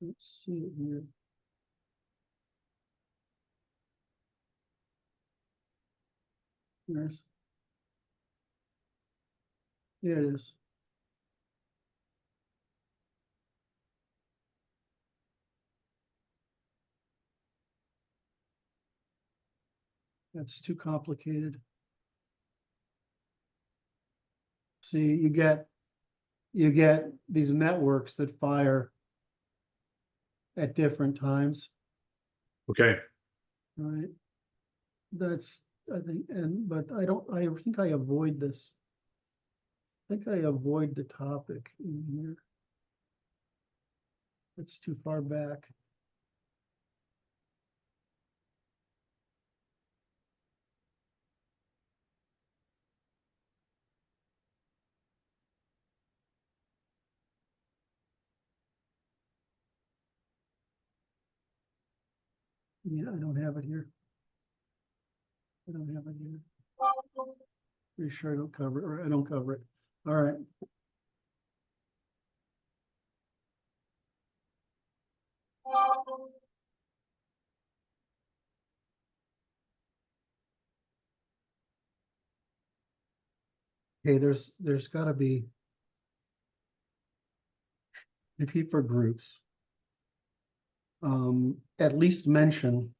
Let's see it here. There's, yeah, it is. That's too complicated. See, you get these networks that fire at different times, Okay. right? That's, I think, but I think I avoid this. I think I avoid the topic in here. It's too far back. Yeah, I don't have it here. I don't have it here. Pretty sure I don't cover it, or I don't cover it. All right. Okay, there's gotta be repeat for groups. At least mention.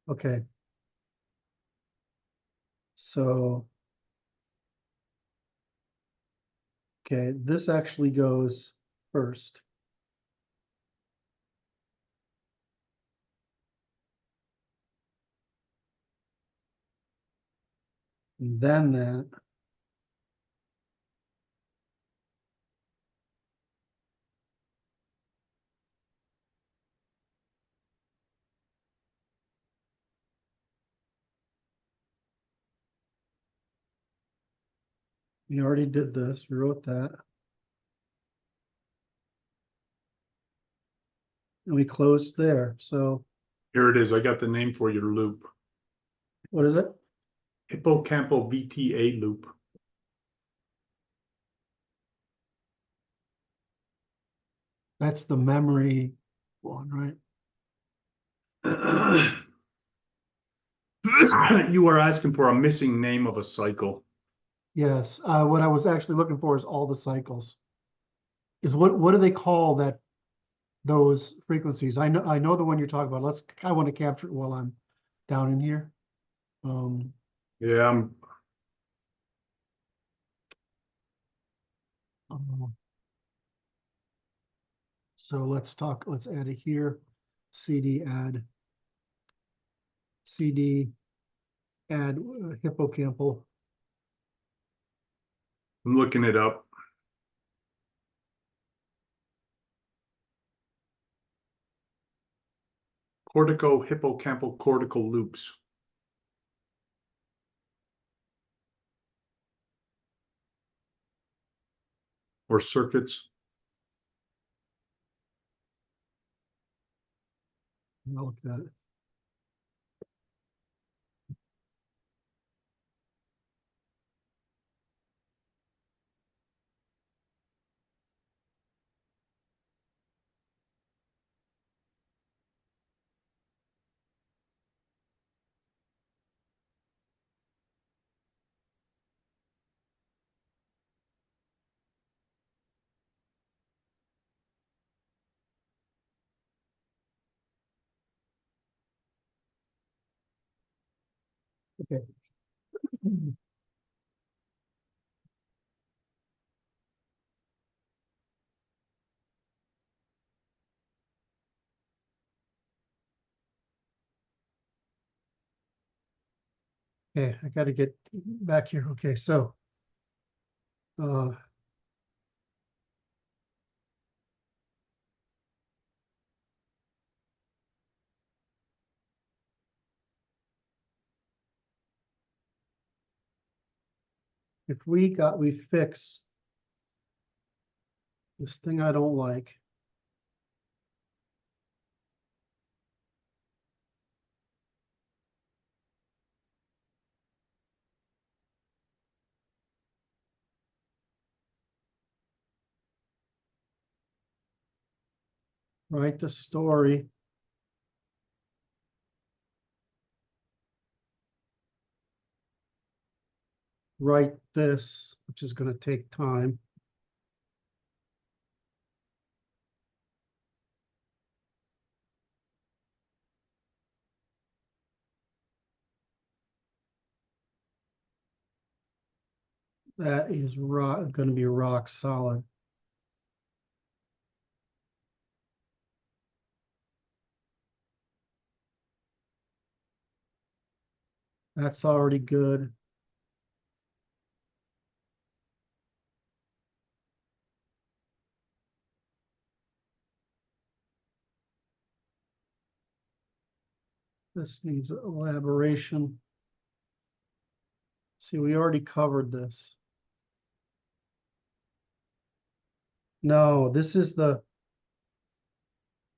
Okay. So. Okay, this actually goes first. Then that. We already did this, we wrote that. And we closed there, so Here it is. I got the name for your loop. what is it? Hippocampal VTA loop. That's the memory one, right? You are asking for a missing name of a cycle. Yes, what I was actually looking for is all the cycles. Is what do they call that, those frequencies? I know the one you're talking about. I want to capture it while I'm down in here. Yeah, So let's add it here. CD add hippocampal. I'm looking it up. Cortico-hippocampal cortical loops. Or circuits. I'll look at it. Okay. Okay, I got to get back here. Okay, so if we fix this thing I don't like. Write the story. Write this, which is going to take time. That is going to be rock solid. That's already good. This needs elaboration. See, we already covered this. No, this is the,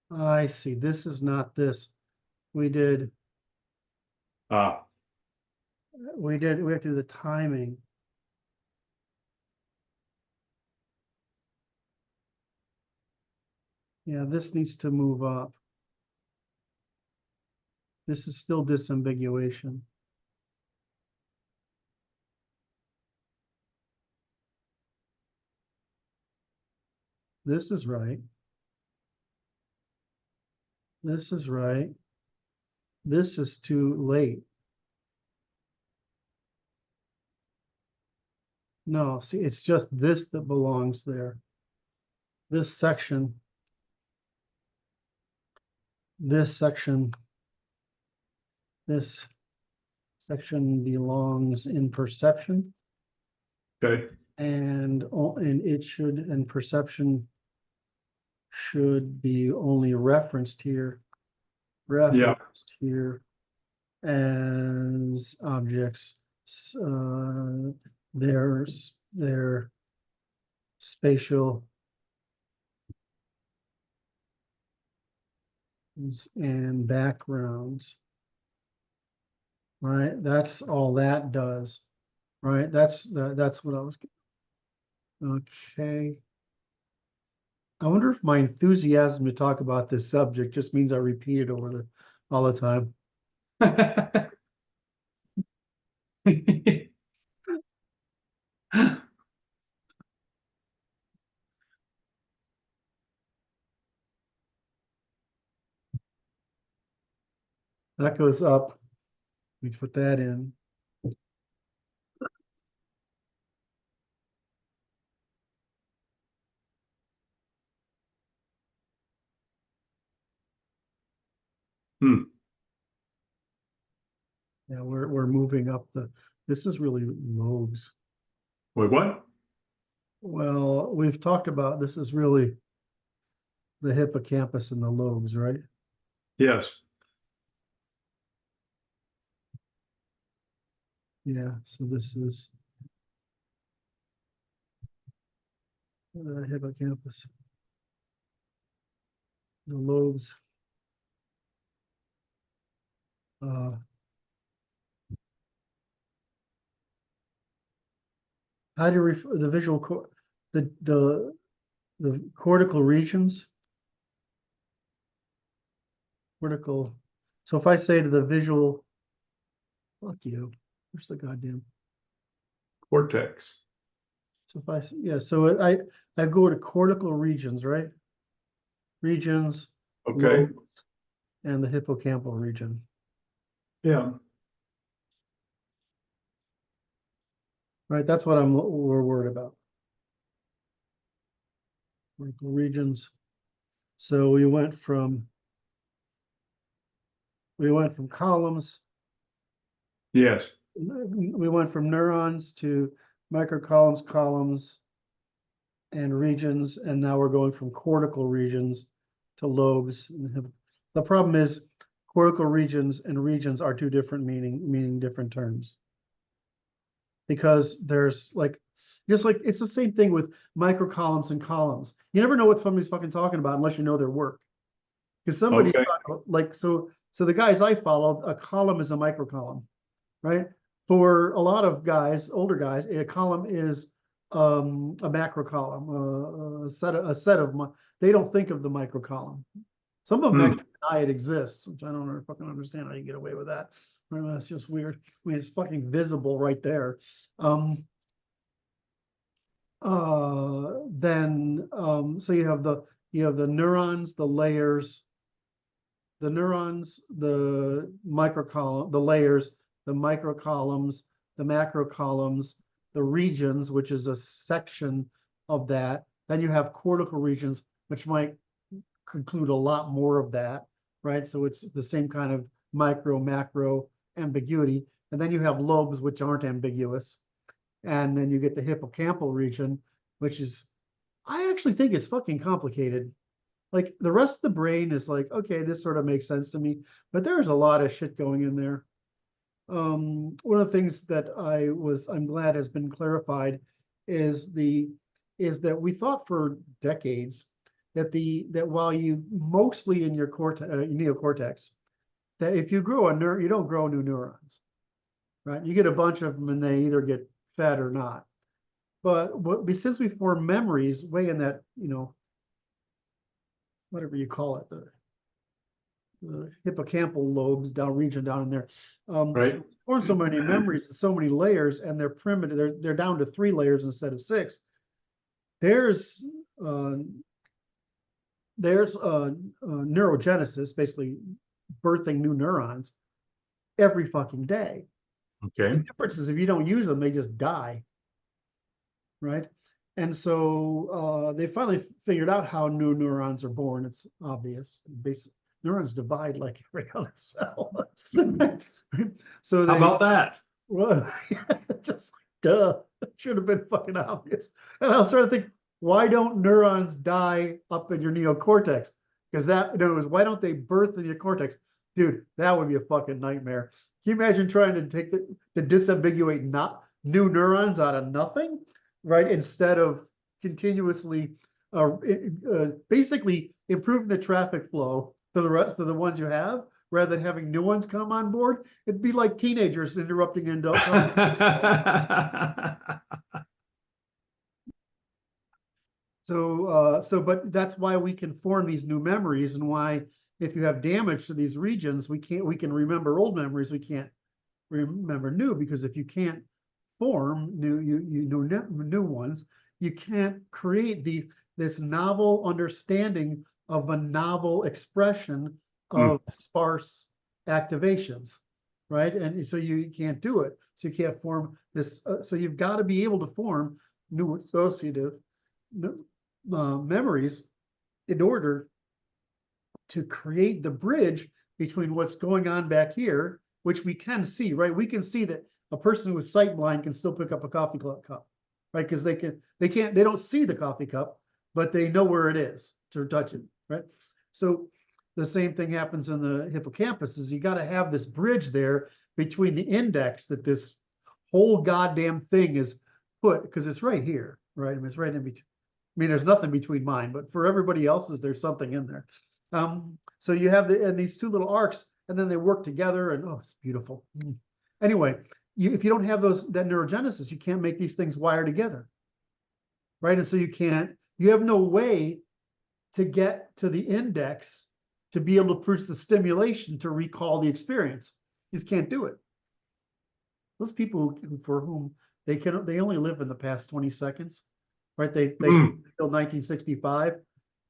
I see, this is not this. We did, Ah, we have to do the timing. Yeah, this needs to move up. This is still disambiguation. This is right. This is right. This is too late. No, see, it's just this that belongs there. This section, this section, this section belongs in perception, Okay, and it should, and perception should be only referenced here, referenced here as objects. Their spatial and backgrounds. Right, that's all that does. Right, that's what I was. Okay. I wonder if my enthusiasm to talk about this subject just means I repeat it all the time. That goes up. We put that in. Hmm. Yeah, we're moving up this is really lobes. Wait, what? Well, we've talked about this is really the hippocampus and the lobes, right? Yes. Yeah, so this is the hippocampus, the lobes. How do you refer the the cortical regions? Cortical. So if I say to the visual, fuck you, where's the goddamn? Cortex. So if yeah, so I go to cortical regions, right? Regions, Okay. lobes, and the hippocampal region. Yeah. Right, that's what we're worried about. Cortical regions. So we went from columns. Yes. We went from neurons to microcolumns, columns, and regions, and now we're going from cortical regions to lobes. The problem is cortical regions and regions are two different meaning different terms. Because there's like, just like it's the same thing with microcolumns and columns. You never know what somebody's fucking talking about unless you know their work. Because somebody's Okay. like, so the guys I follow, a column is a microcolumn, right? For a lot of guys, older guys, a column is a macro column, a set of they don't think of the micro column. Some of them Hmm. actually deny it exists, which I don't fucking understand how you get away with that. That's just weird. I mean, it's fucking visible right there. Then so you have the neurons, the layers, the neurons, the microcolumn, the layers, the microcolumns, the macrocolumns, the regions, which is a section of that. Then you have cortical regions, which might conclude a lot more of that, right? So it's the same kind of micro, macro ambiguity. And then you have lobes, which aren't ambiguous. And then you get the hippocampal region, which is, I actually think it's fucking complicated. Like the rest of the brain is like, okay, this sort of makes sense to me, but there's a lot of shit going in there. One of the things that I'm glad has been clarified is that we thought for decades that while you mostly in your neocortex, that if you grow you don't grow new neurons, right? You get a bunch of them and they either get fed or not. But since we form memories way in that, whatever you call it, the hippocampal lobes region down in there. Right. Form so many memories and so many layers, and they're primitive. They're down to 3 layers instead of 6. There's neurogenesis, basically birthing new neurons every fucking day. Okay. The difference is if you don't use them, they just die, right? And so they finally figured out how new neurons are born. It's obvious. Neurons divide like every other cell. So How they, about that? well, just duh, it should have been fucking obvious. And I was trying to think, why don't neurons die up in your neocortex? Because that, in other words, why don't they birth in your cortex? Dude, that would be a fucking nightmare. Can you imagine trying to to disambiguate not new neurons out of nothing, right? Instead of continuously, basically improving the traffic flow to the rest of the ones you have, rather than having new ones come on board. It'd be like teenagers interrupting adult conversations. But that's why we can form these new memories, and why if you have damage to these regions, we can remember old memories, we can't remember new, because if you can't form new ones, you can't create this novel understanding of a novel expression of sparse activations, right? And so you can't do it. So you can't form this. So you've got to be able to form new associative memories in order to create the bridge between what's going on back here, which we can see, right? We can see that a person who is sight blind can still pick up a coffee cup, right? Because they don't see the coffee cup, but they know where it is to touch it, right? So the same thing happens in the hippocampus. Is you got to have this bridge there between the index that this whole goddamn thing is put, because it's right here, right? I mean, it's right in between. I mean, there's nothing between mine, but for everybody else's, there's something in there. So you have these 2 little arcs, and then they work together, and oh, it's beautiful. Anyway, if you don't have that neurogenesis, you can't make these things wire together, right? And so you have no way to get to the index to be able to produce the stimulation to recall the experience. You just can't do it. Those people for whom they only live in the past 20 seconds, right? They till 1965,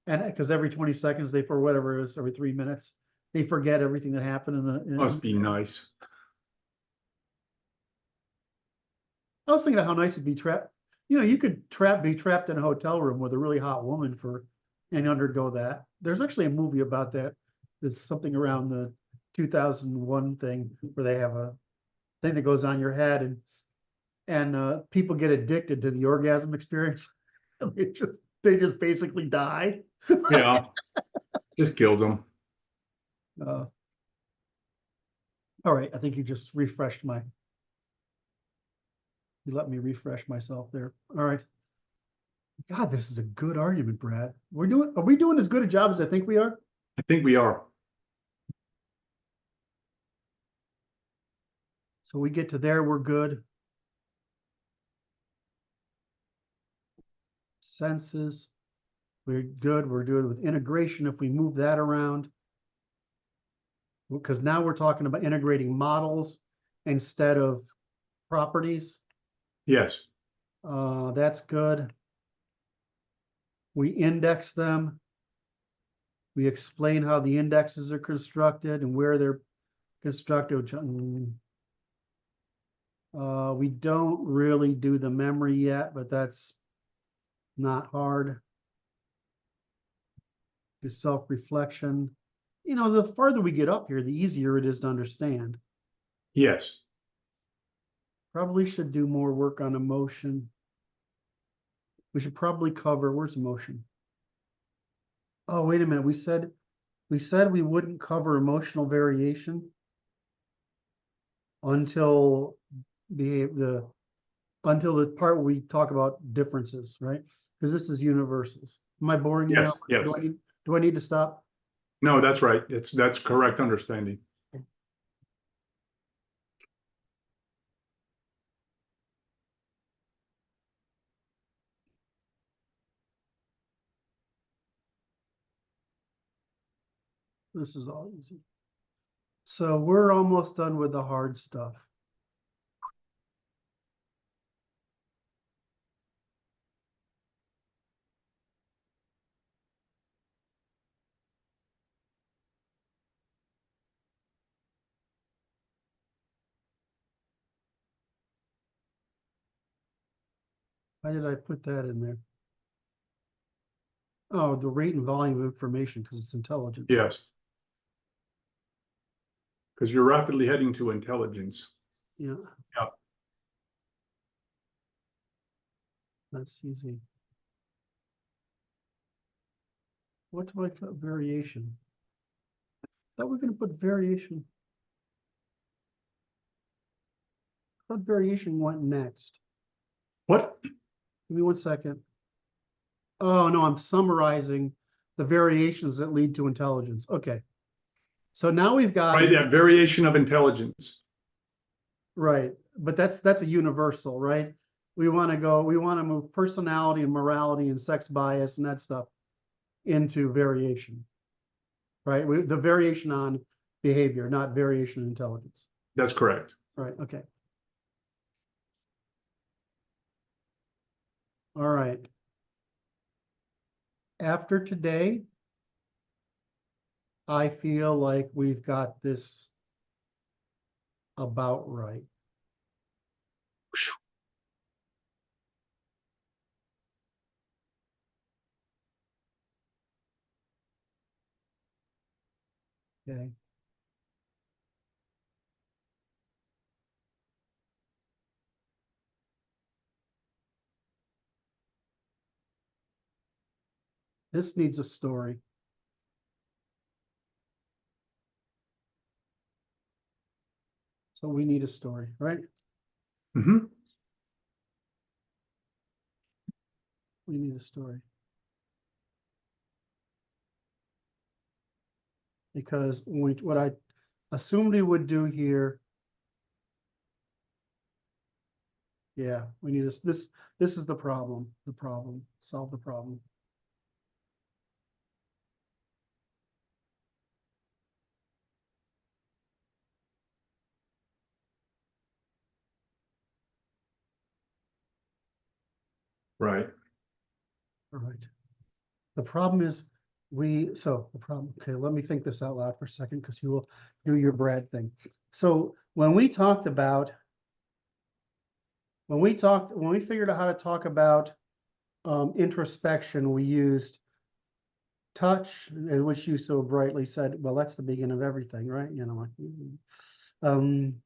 and because every 20 seconds they, for whatever it is, every 3 minutes, they forget everything that happened Must be nice. I was thinking of how nice it'd be trapped. You could be trapped in a hotel room with a really hot woman and undergo that. There's actually a movie about that. There's something around the 2001 thing where they have a thing that goes on your head, and people get addicted to the orgasm experience. They just basically die. Yeah, just kills them. All right, I think you just refreshed you let me refresh myself there. All right. God, this is a good argument, Brad. Are we doing as good a job as I think we are? I think we are. So we get to there, we're good. Senses, we're good. We're good with integration if we move that around. Because now we're talking about integrating models instead of properties. Yes. That's good. We index them. We explain how the indexes are constructed and where they're constructed. We don't really do the memory yet, but that's not hard. Do self-reflection. The farther we get up here, the easier it is to understand. Yes. Probably should do more work on emotion. We should probably cover, where's emotion? Oh, wait a minute. We said we wouldn't cover emotional variation until the part where we talk about differences, right? Because this is universals. Am I boring you now? Yes. Do I need to stop? No, that's right. That's correct understanding. This is all easy. So we're almost done with the hard stuff. Why did I put that in there? Oh, the rate and volume of information, because it's intelligence. Yes. Because you're rapidly heading to intelligence. Yeah. Yep. That's easy. What do I call variation? Thought we were going to put variation. Thought variation went next. What? Give me 1 second. Oh, no, I'm summarizing the variations that lead to intelligence. Okay. So now we've got Right, that variation of intelligence. right, but that's a universal, right? We want to move personality and morality and sex bias and that stuff into variation, right? The variation on behavior, not variation in intelligence. That's correct. Right, okay. All right. After today, I feel like we've got this about right. Okay. This needs a story. So we need a story, right? Mm-hmm. We need a story. Because what I assumed we would do here, yeah, we need this is the problem, solve the problem. Right. All right. The problem is okay, let me think this out loud for a second because you will do your Brad thing. So when we figured out how to talk about introspection, we used touch, and which you so brightly said, well, that's the beginning of everything, right? I'm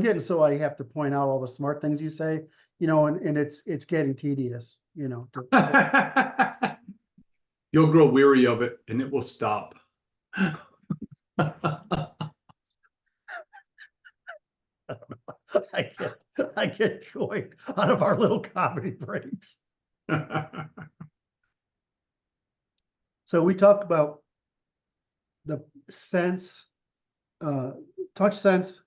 getting so I have to point out all the smart things you say, and it's getting tedious, You'll grow weary of it and it will stop. I get joy out of our little comedy breaks. So we talked about the sense, touch sense,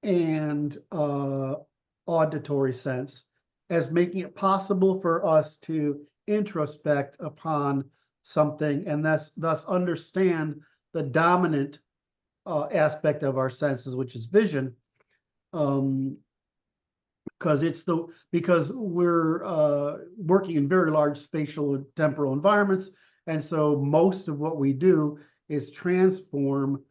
and auditory sense as making it possible for us to introspect upon something and thus understand the dominant aspect of our senses, which is vision. Because we're working in very large spatial and temporal environments, and so most of what we do is transform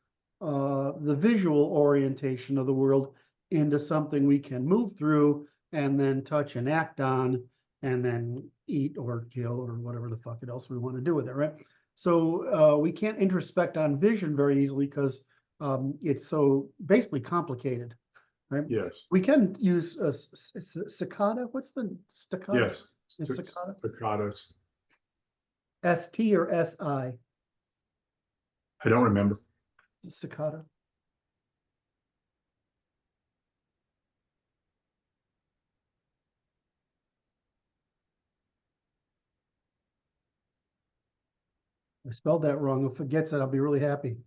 the visual orientation of the world into something we can move through and then touch and act on and then eat or kill or whatever the fuck else we want to do with it, right? So we can't introspect on vision very easily because it's so basically complicated, right? Yes. We can use a cicada. What's the staccato? Yes. It's cicada. Staccatos. ST or SI? I don't remember. Cicada. I spelled that wrong. If it forgets it, I'll be really happy.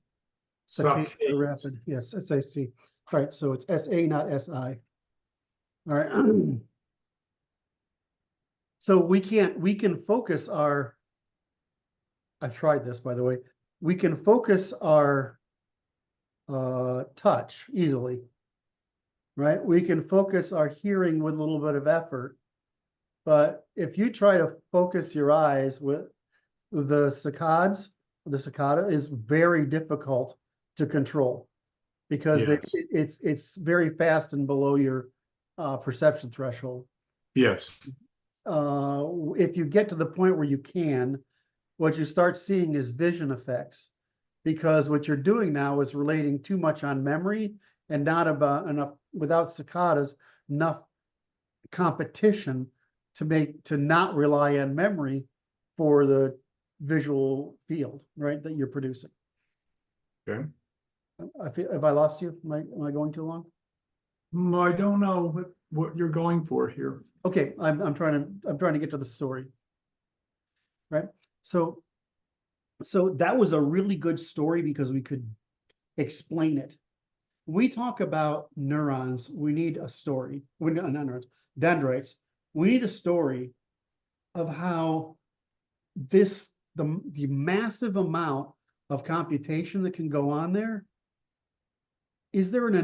Cicada rapid. Yes, SAC. All right, so it's SA, not SI. All right. So we can focus our I've tried this, by the way. We can focus our touch easily, right? We can focus our hearing with a little bit of effort. But if you try to focus your eyes with the cicada is very difficult to control because Yes. it's very fast and below your perception threshold. Yes. If you get to the point where you can, what you start seeing is vision effects, because what you're doing now is relating too much on memory and not about enough, without cicadas, enough competition to not rely on memory for the visual field, right, that you're producing. Okay. Have I lost you? Am I going too long? I don't know what you're going for here. Okay, I'm trying to get to the story. Right. So that was a really good story because we could explain it. We talk about neurons, we need a story. Not neurons, dendrites. We need a story of how the massive amount of computation that can go on there. Is there an Yes.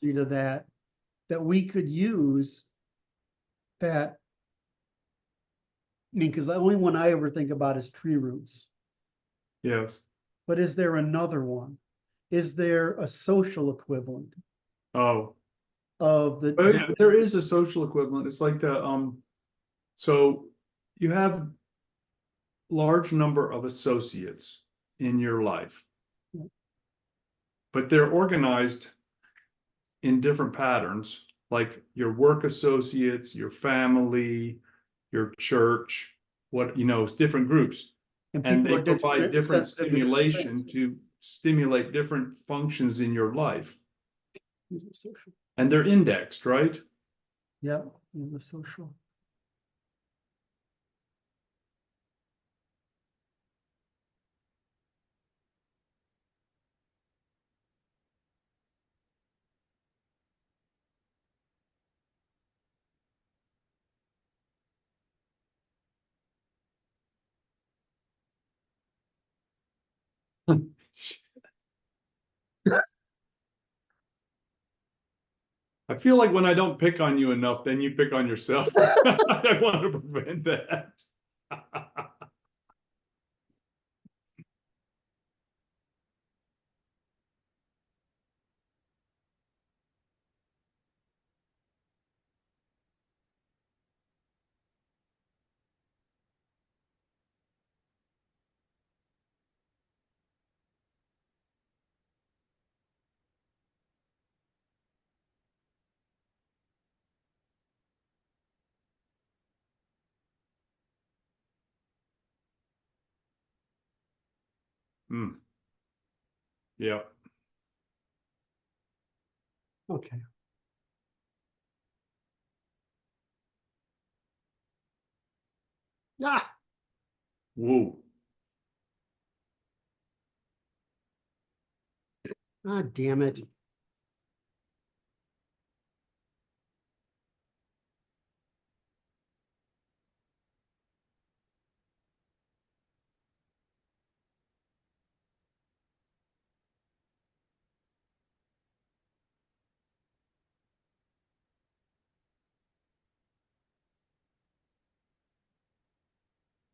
analogy to that we could use that? I mean, because the only one I ever think about is tree roots. Yes. But is there another one? Is there a social equivalent Oh, of yeah, there is a social equivalent. It's like so you have large number of associates in your life, but they're organized in different patterns, like your work associates, your family, your church, different groups. and And people they are provide different sensitive to different stimulation things. to stimulate different functions in your life. Use the social. And they're indexed, right? Yeah, use the social. I feel like when I don't pick on you enough, then you pick on yourself. I want to prevent that. Hmm. Yeah. Okay. Ah, Whoa. damn it.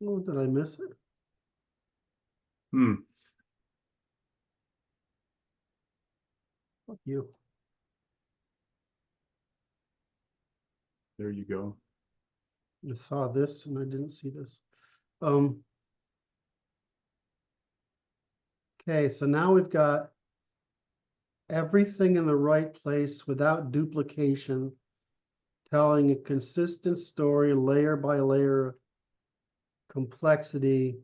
Oh, did I miss it? Hmm. Fuck you. There you go. I saw this and I didn't see this. Okay, so now we've got everything in the right place without duplication, telling a consistent story, layer by layer complexity.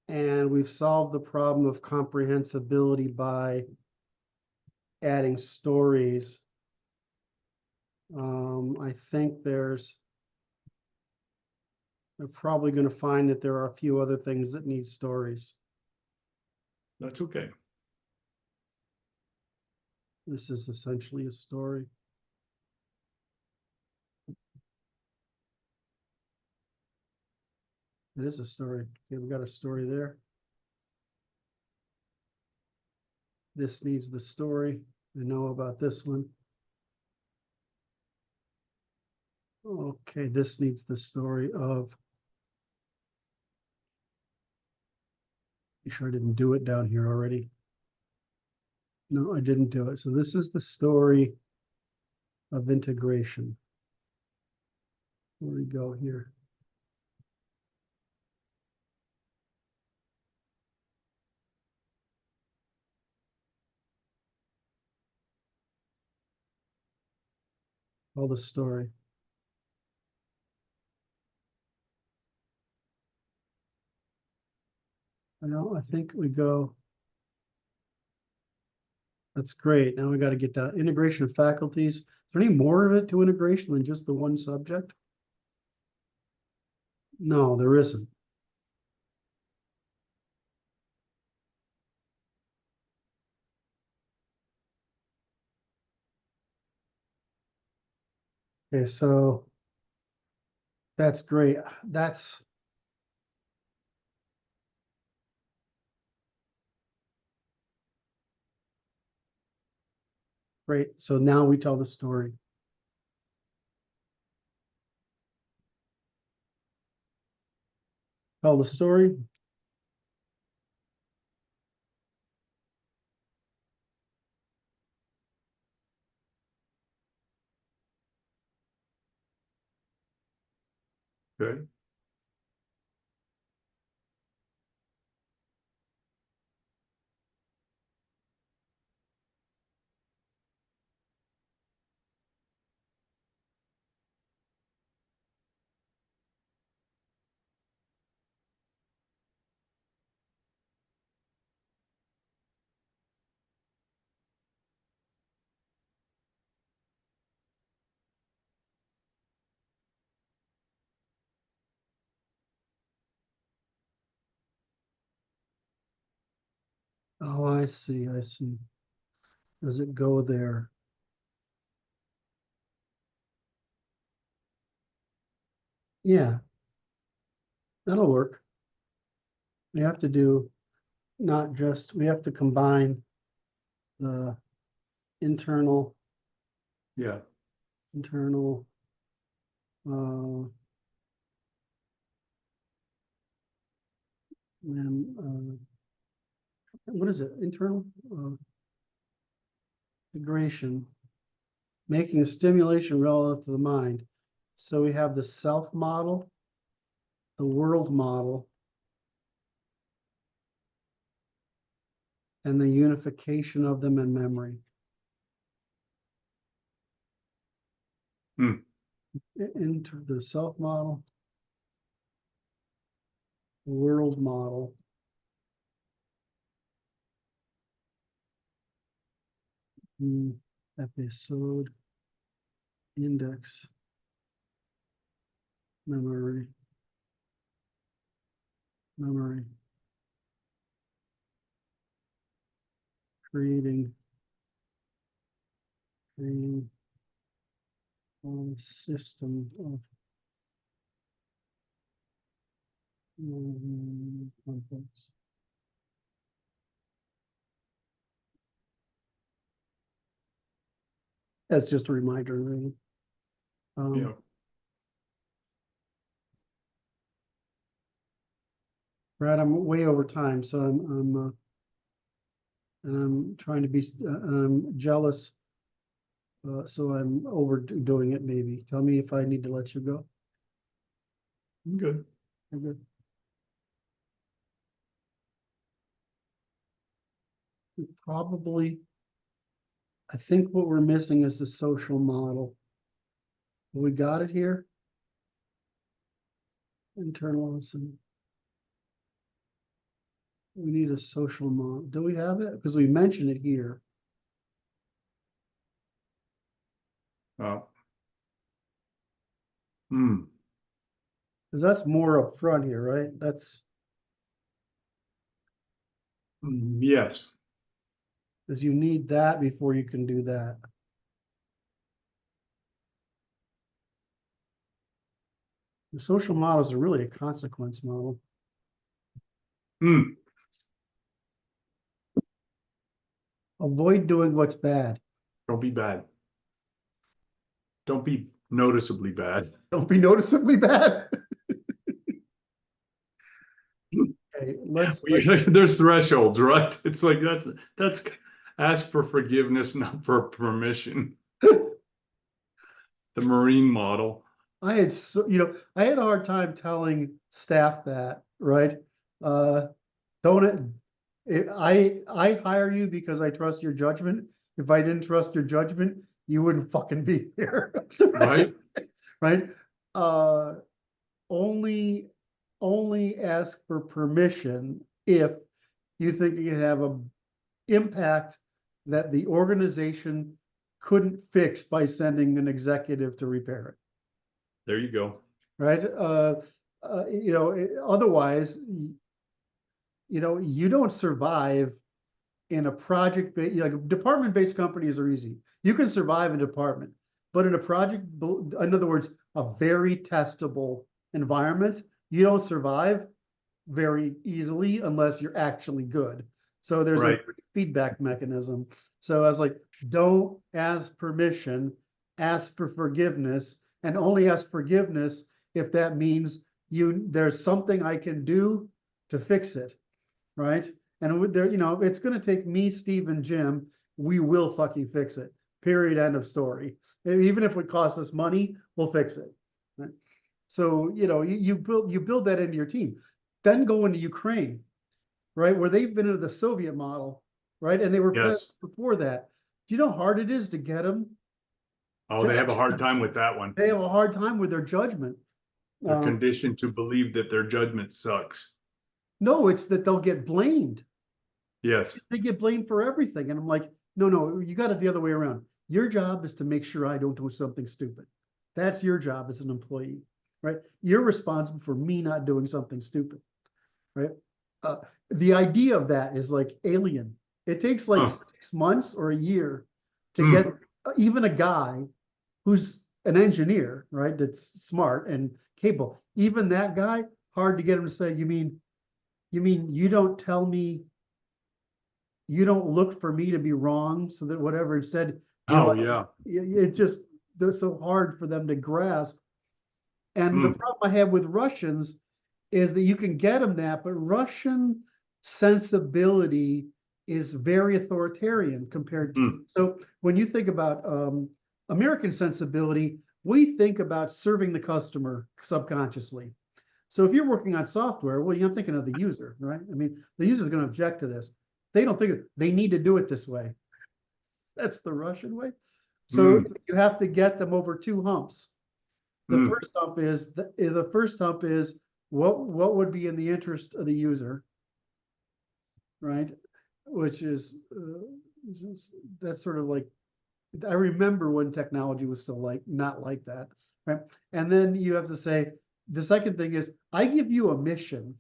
And we've solved the problem of comprehensibility by adding stories. I think we're probably going to find that there are a few other things that need stories. That's okay. This is essentially a story. It is a story. Okay, we got a story there. This needs the story. I know about this one. Okay, this needs the story of. Be sure I didn't do it down here already. No, I didn't do it. So this is the story of integration. Where we go here? Tell the story. I think we go. That's great. Now we got to get that integration of faculties. Is there any more of it to integration than just the one subject? No, there isn't. Okay, so that's great. That's great. So now we tell the story. Tell the story. Good. Oh, I see. I see. Does it go there? Yeah, that'll work. We have to do not just, we have to combine the internal, Yeah. internal, uh, what is it? Internal integration, making a stimulation relative to the mind. So we have the self model, the world model, and the unification of them in memory. Hmm. Into the self model, the world model, episode, index, memory, creating a system of complex. That's just a reminder, really. Yeah. Brad, I'm way over time, so and I'm trying to be, and I'm jealous. So I'm overdoing it maybe. Tell me if I need to let you go. I'm good. I'm good. Probably, I think what we're missing is the social model. We got it here. Internalism. We need a social model. Do we have it? Because we mentioned it here. Uh, hmm. Because that's more up front here, right? That's Yes. because you need that before you can do that. The social models are really a consequence model. Hmm. Avoid doing what's bad. Don't be bad. Don't be noticeably bad. Don't be noticeably bad. Okay, let's There's thresholds, right? It's like that's ask for forgiveness, not for permission. The Marine model. I had I had a hard time telling staff that, right? Uh, don't I hire you because I trust your judgment. If I didn't trust your judgment, you wouldn't fucking be here. Right? Right? Uh, only only ask for permission if you think it can have a impact that the organization couldn't fix by sending an executive to repair it. There you go. Right? Otherwise, you don't survive in a project based, like department based companies are easy. You can survive in a department, but in a project, in other words, a very testable environment, you don't survive very easily unless you're actually good. So there's a Right. feedback mechanism. So I was like, don't ask permission, ask for forgiveness, and only ask forgiveness if that means there's something I can do to fix it, right? And there, it's going to take me, Steve, and Jim. We will fucking fix it. Period. End of story. Even if it costs us money, we'll fix it. Right? So you build that into your team. Then go into Ukraine, right, where they've been into the Soviet model, right, and they were Yes. before that. Do you know how hard it is to get them Oh, to they have a hard actually? time with that one. They have a hard time with their judgment. They're conditioned to believe that their judgment sucks. No, it's that they'll get blamed. Yes. They get blamed for everything, and I'm like, no, you got it the other way around. Your job is to make sure I don't do something stupid. That's your job as an employee, right? You're responsible for me not doing something stupid, right? Uh, the idea of that is like alien. It takes like Huh. 6 months or a year to get Mm. even a guy who's an engineer, right? That's smart and capable. Even that guy, hard to get him to say, you mean you don't tell me, you don't look for me to be wrong so that whatever instead, Oh, yeah. it just, they're so hard for them to grasp. And the Mm. problem I have with Russians is that you can get them that, but Russian sensibility is very authoritarian compared to. Mm. So when you think about American sensibility, we think about serving the customer subconsciously. So if you're working on software, well, you're thinking of the user, right? I mean, the user is going to object to this. They don't think they need to do it this way. That's the Russian way. So Mm. you have to get them over two humps. The Mm. first hump is what would be in the interest of the user, right? Which is that's sort of like, I remember when technology was still like not like that, right? And then you have to say the second thing is I give you a mission,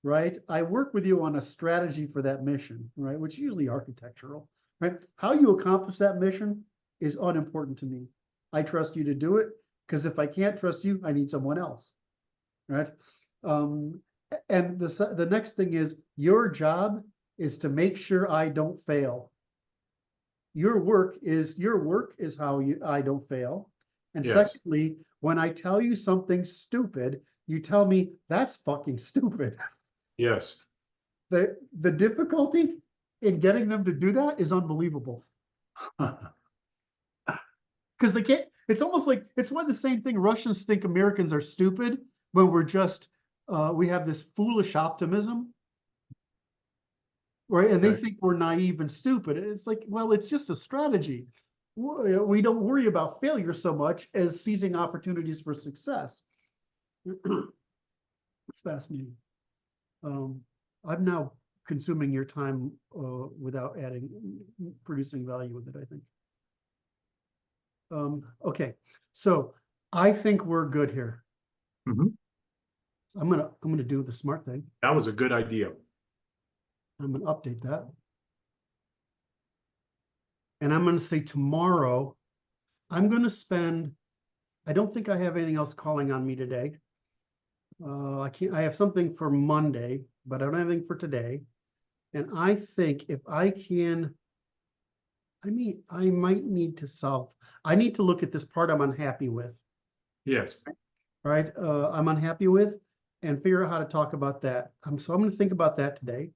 right? I work with you on a strategy for that mission, right? Which is usually architectural, right? How you accomplish that mission is unimportant to me. I trust you to do it because if I can't trust you, I need someone else, right? Um, and the next thing is your job is to make sure I don't fail. Your work is how I don't fail. And Yes. secondly, when I tell you something stupid, you tell me that's fucking stupid. Yes. The difficulty in getting them to do that is unbelievable because they can't. It's almost like it's one of the same thing. Russians think Americans are stupid when we're just we have this foolish optimism, right? And they Okay. think we're naive and stupid. It's like, well, it's just a strategy. We don't worry about failure so much as seizing opportunities for success. It's fascinating. I'm now consuming your time without producing value with it, I think. Okay, so I think we're good here. Mhm. I'm gonna do the smart thing. That was a good idea. I'm gonna update that. And I'm gonna say tomorrow, I'm gonna spend, I don't think I have anything else calling on me today. I have something for Monday, but I don't have anything for today. And I think if I can, I might need to I need to look at this part I'm unhappy with, Yes, right? I'm unhappy with and figure out how to talk about that. So I'm gonna think about that today.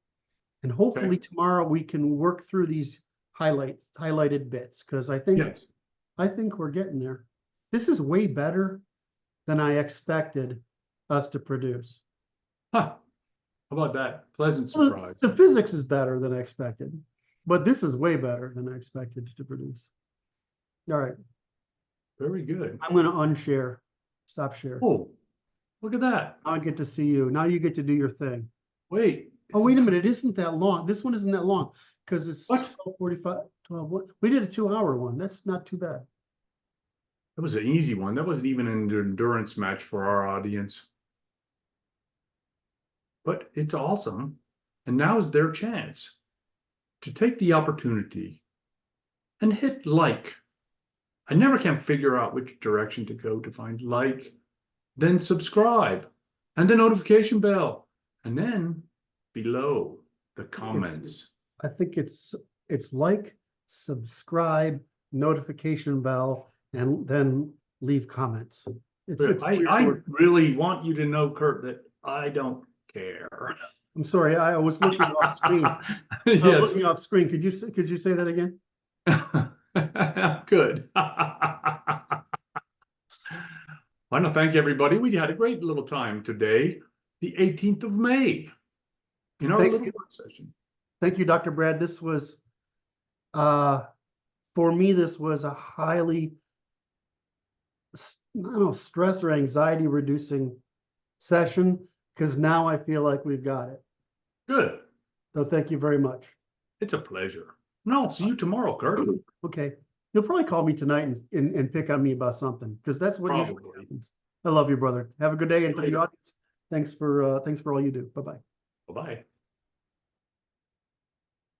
And hopefully okay, tomorrow we can work through these highlighted bits, because I yes. think we're getting there. This is way better than I expected us to produce. Huh, how about that? Pleasant Well, surprise. the physics is better than I expected, but this is way better than I expected to produce. All right, Very good. I'm gonna unshare, stop share. Oh, look at that. I get to see you. Now you get to do your thing. Wait. Oh, wait a minute, it isn't that long. This one isn't that long, because it's What? 12:45, 12. We did a 2-hour one. That's not too bad. That was an easy one. That wasn't even an endurance match for our audience. But it's awesome. And now is their chance to take the opportunity and hit like. I never can figure out which direction to go to find like, then subscribe, and the notification bell, and then below the comments. I think it's like, subscribe, notification bell, and then leave comments. It's I weird. really want you to know, Kurt, that I don't care. I'm sorry, I was looking off screen. I was Yes. looking off screen. Could you say that again? Good. I want to thank everybody. We had a great little time today, the 18th of May, in our little work session. Thank you, Dr. Brad. This was, for me, this was a highly, I don't know, stress or anxiety reducing session, because now I feel like we've got it. Good. So thank you very much. It's a pleasure. No, see you tomorrow, Kurt. Okay. You'll probably call me tonight and pick on me about something, because that's what usually Probably. happens. I love you, brother. Have a good day. And to the Later. audience, thanks for all you do. Bye-bye. Bye-bye.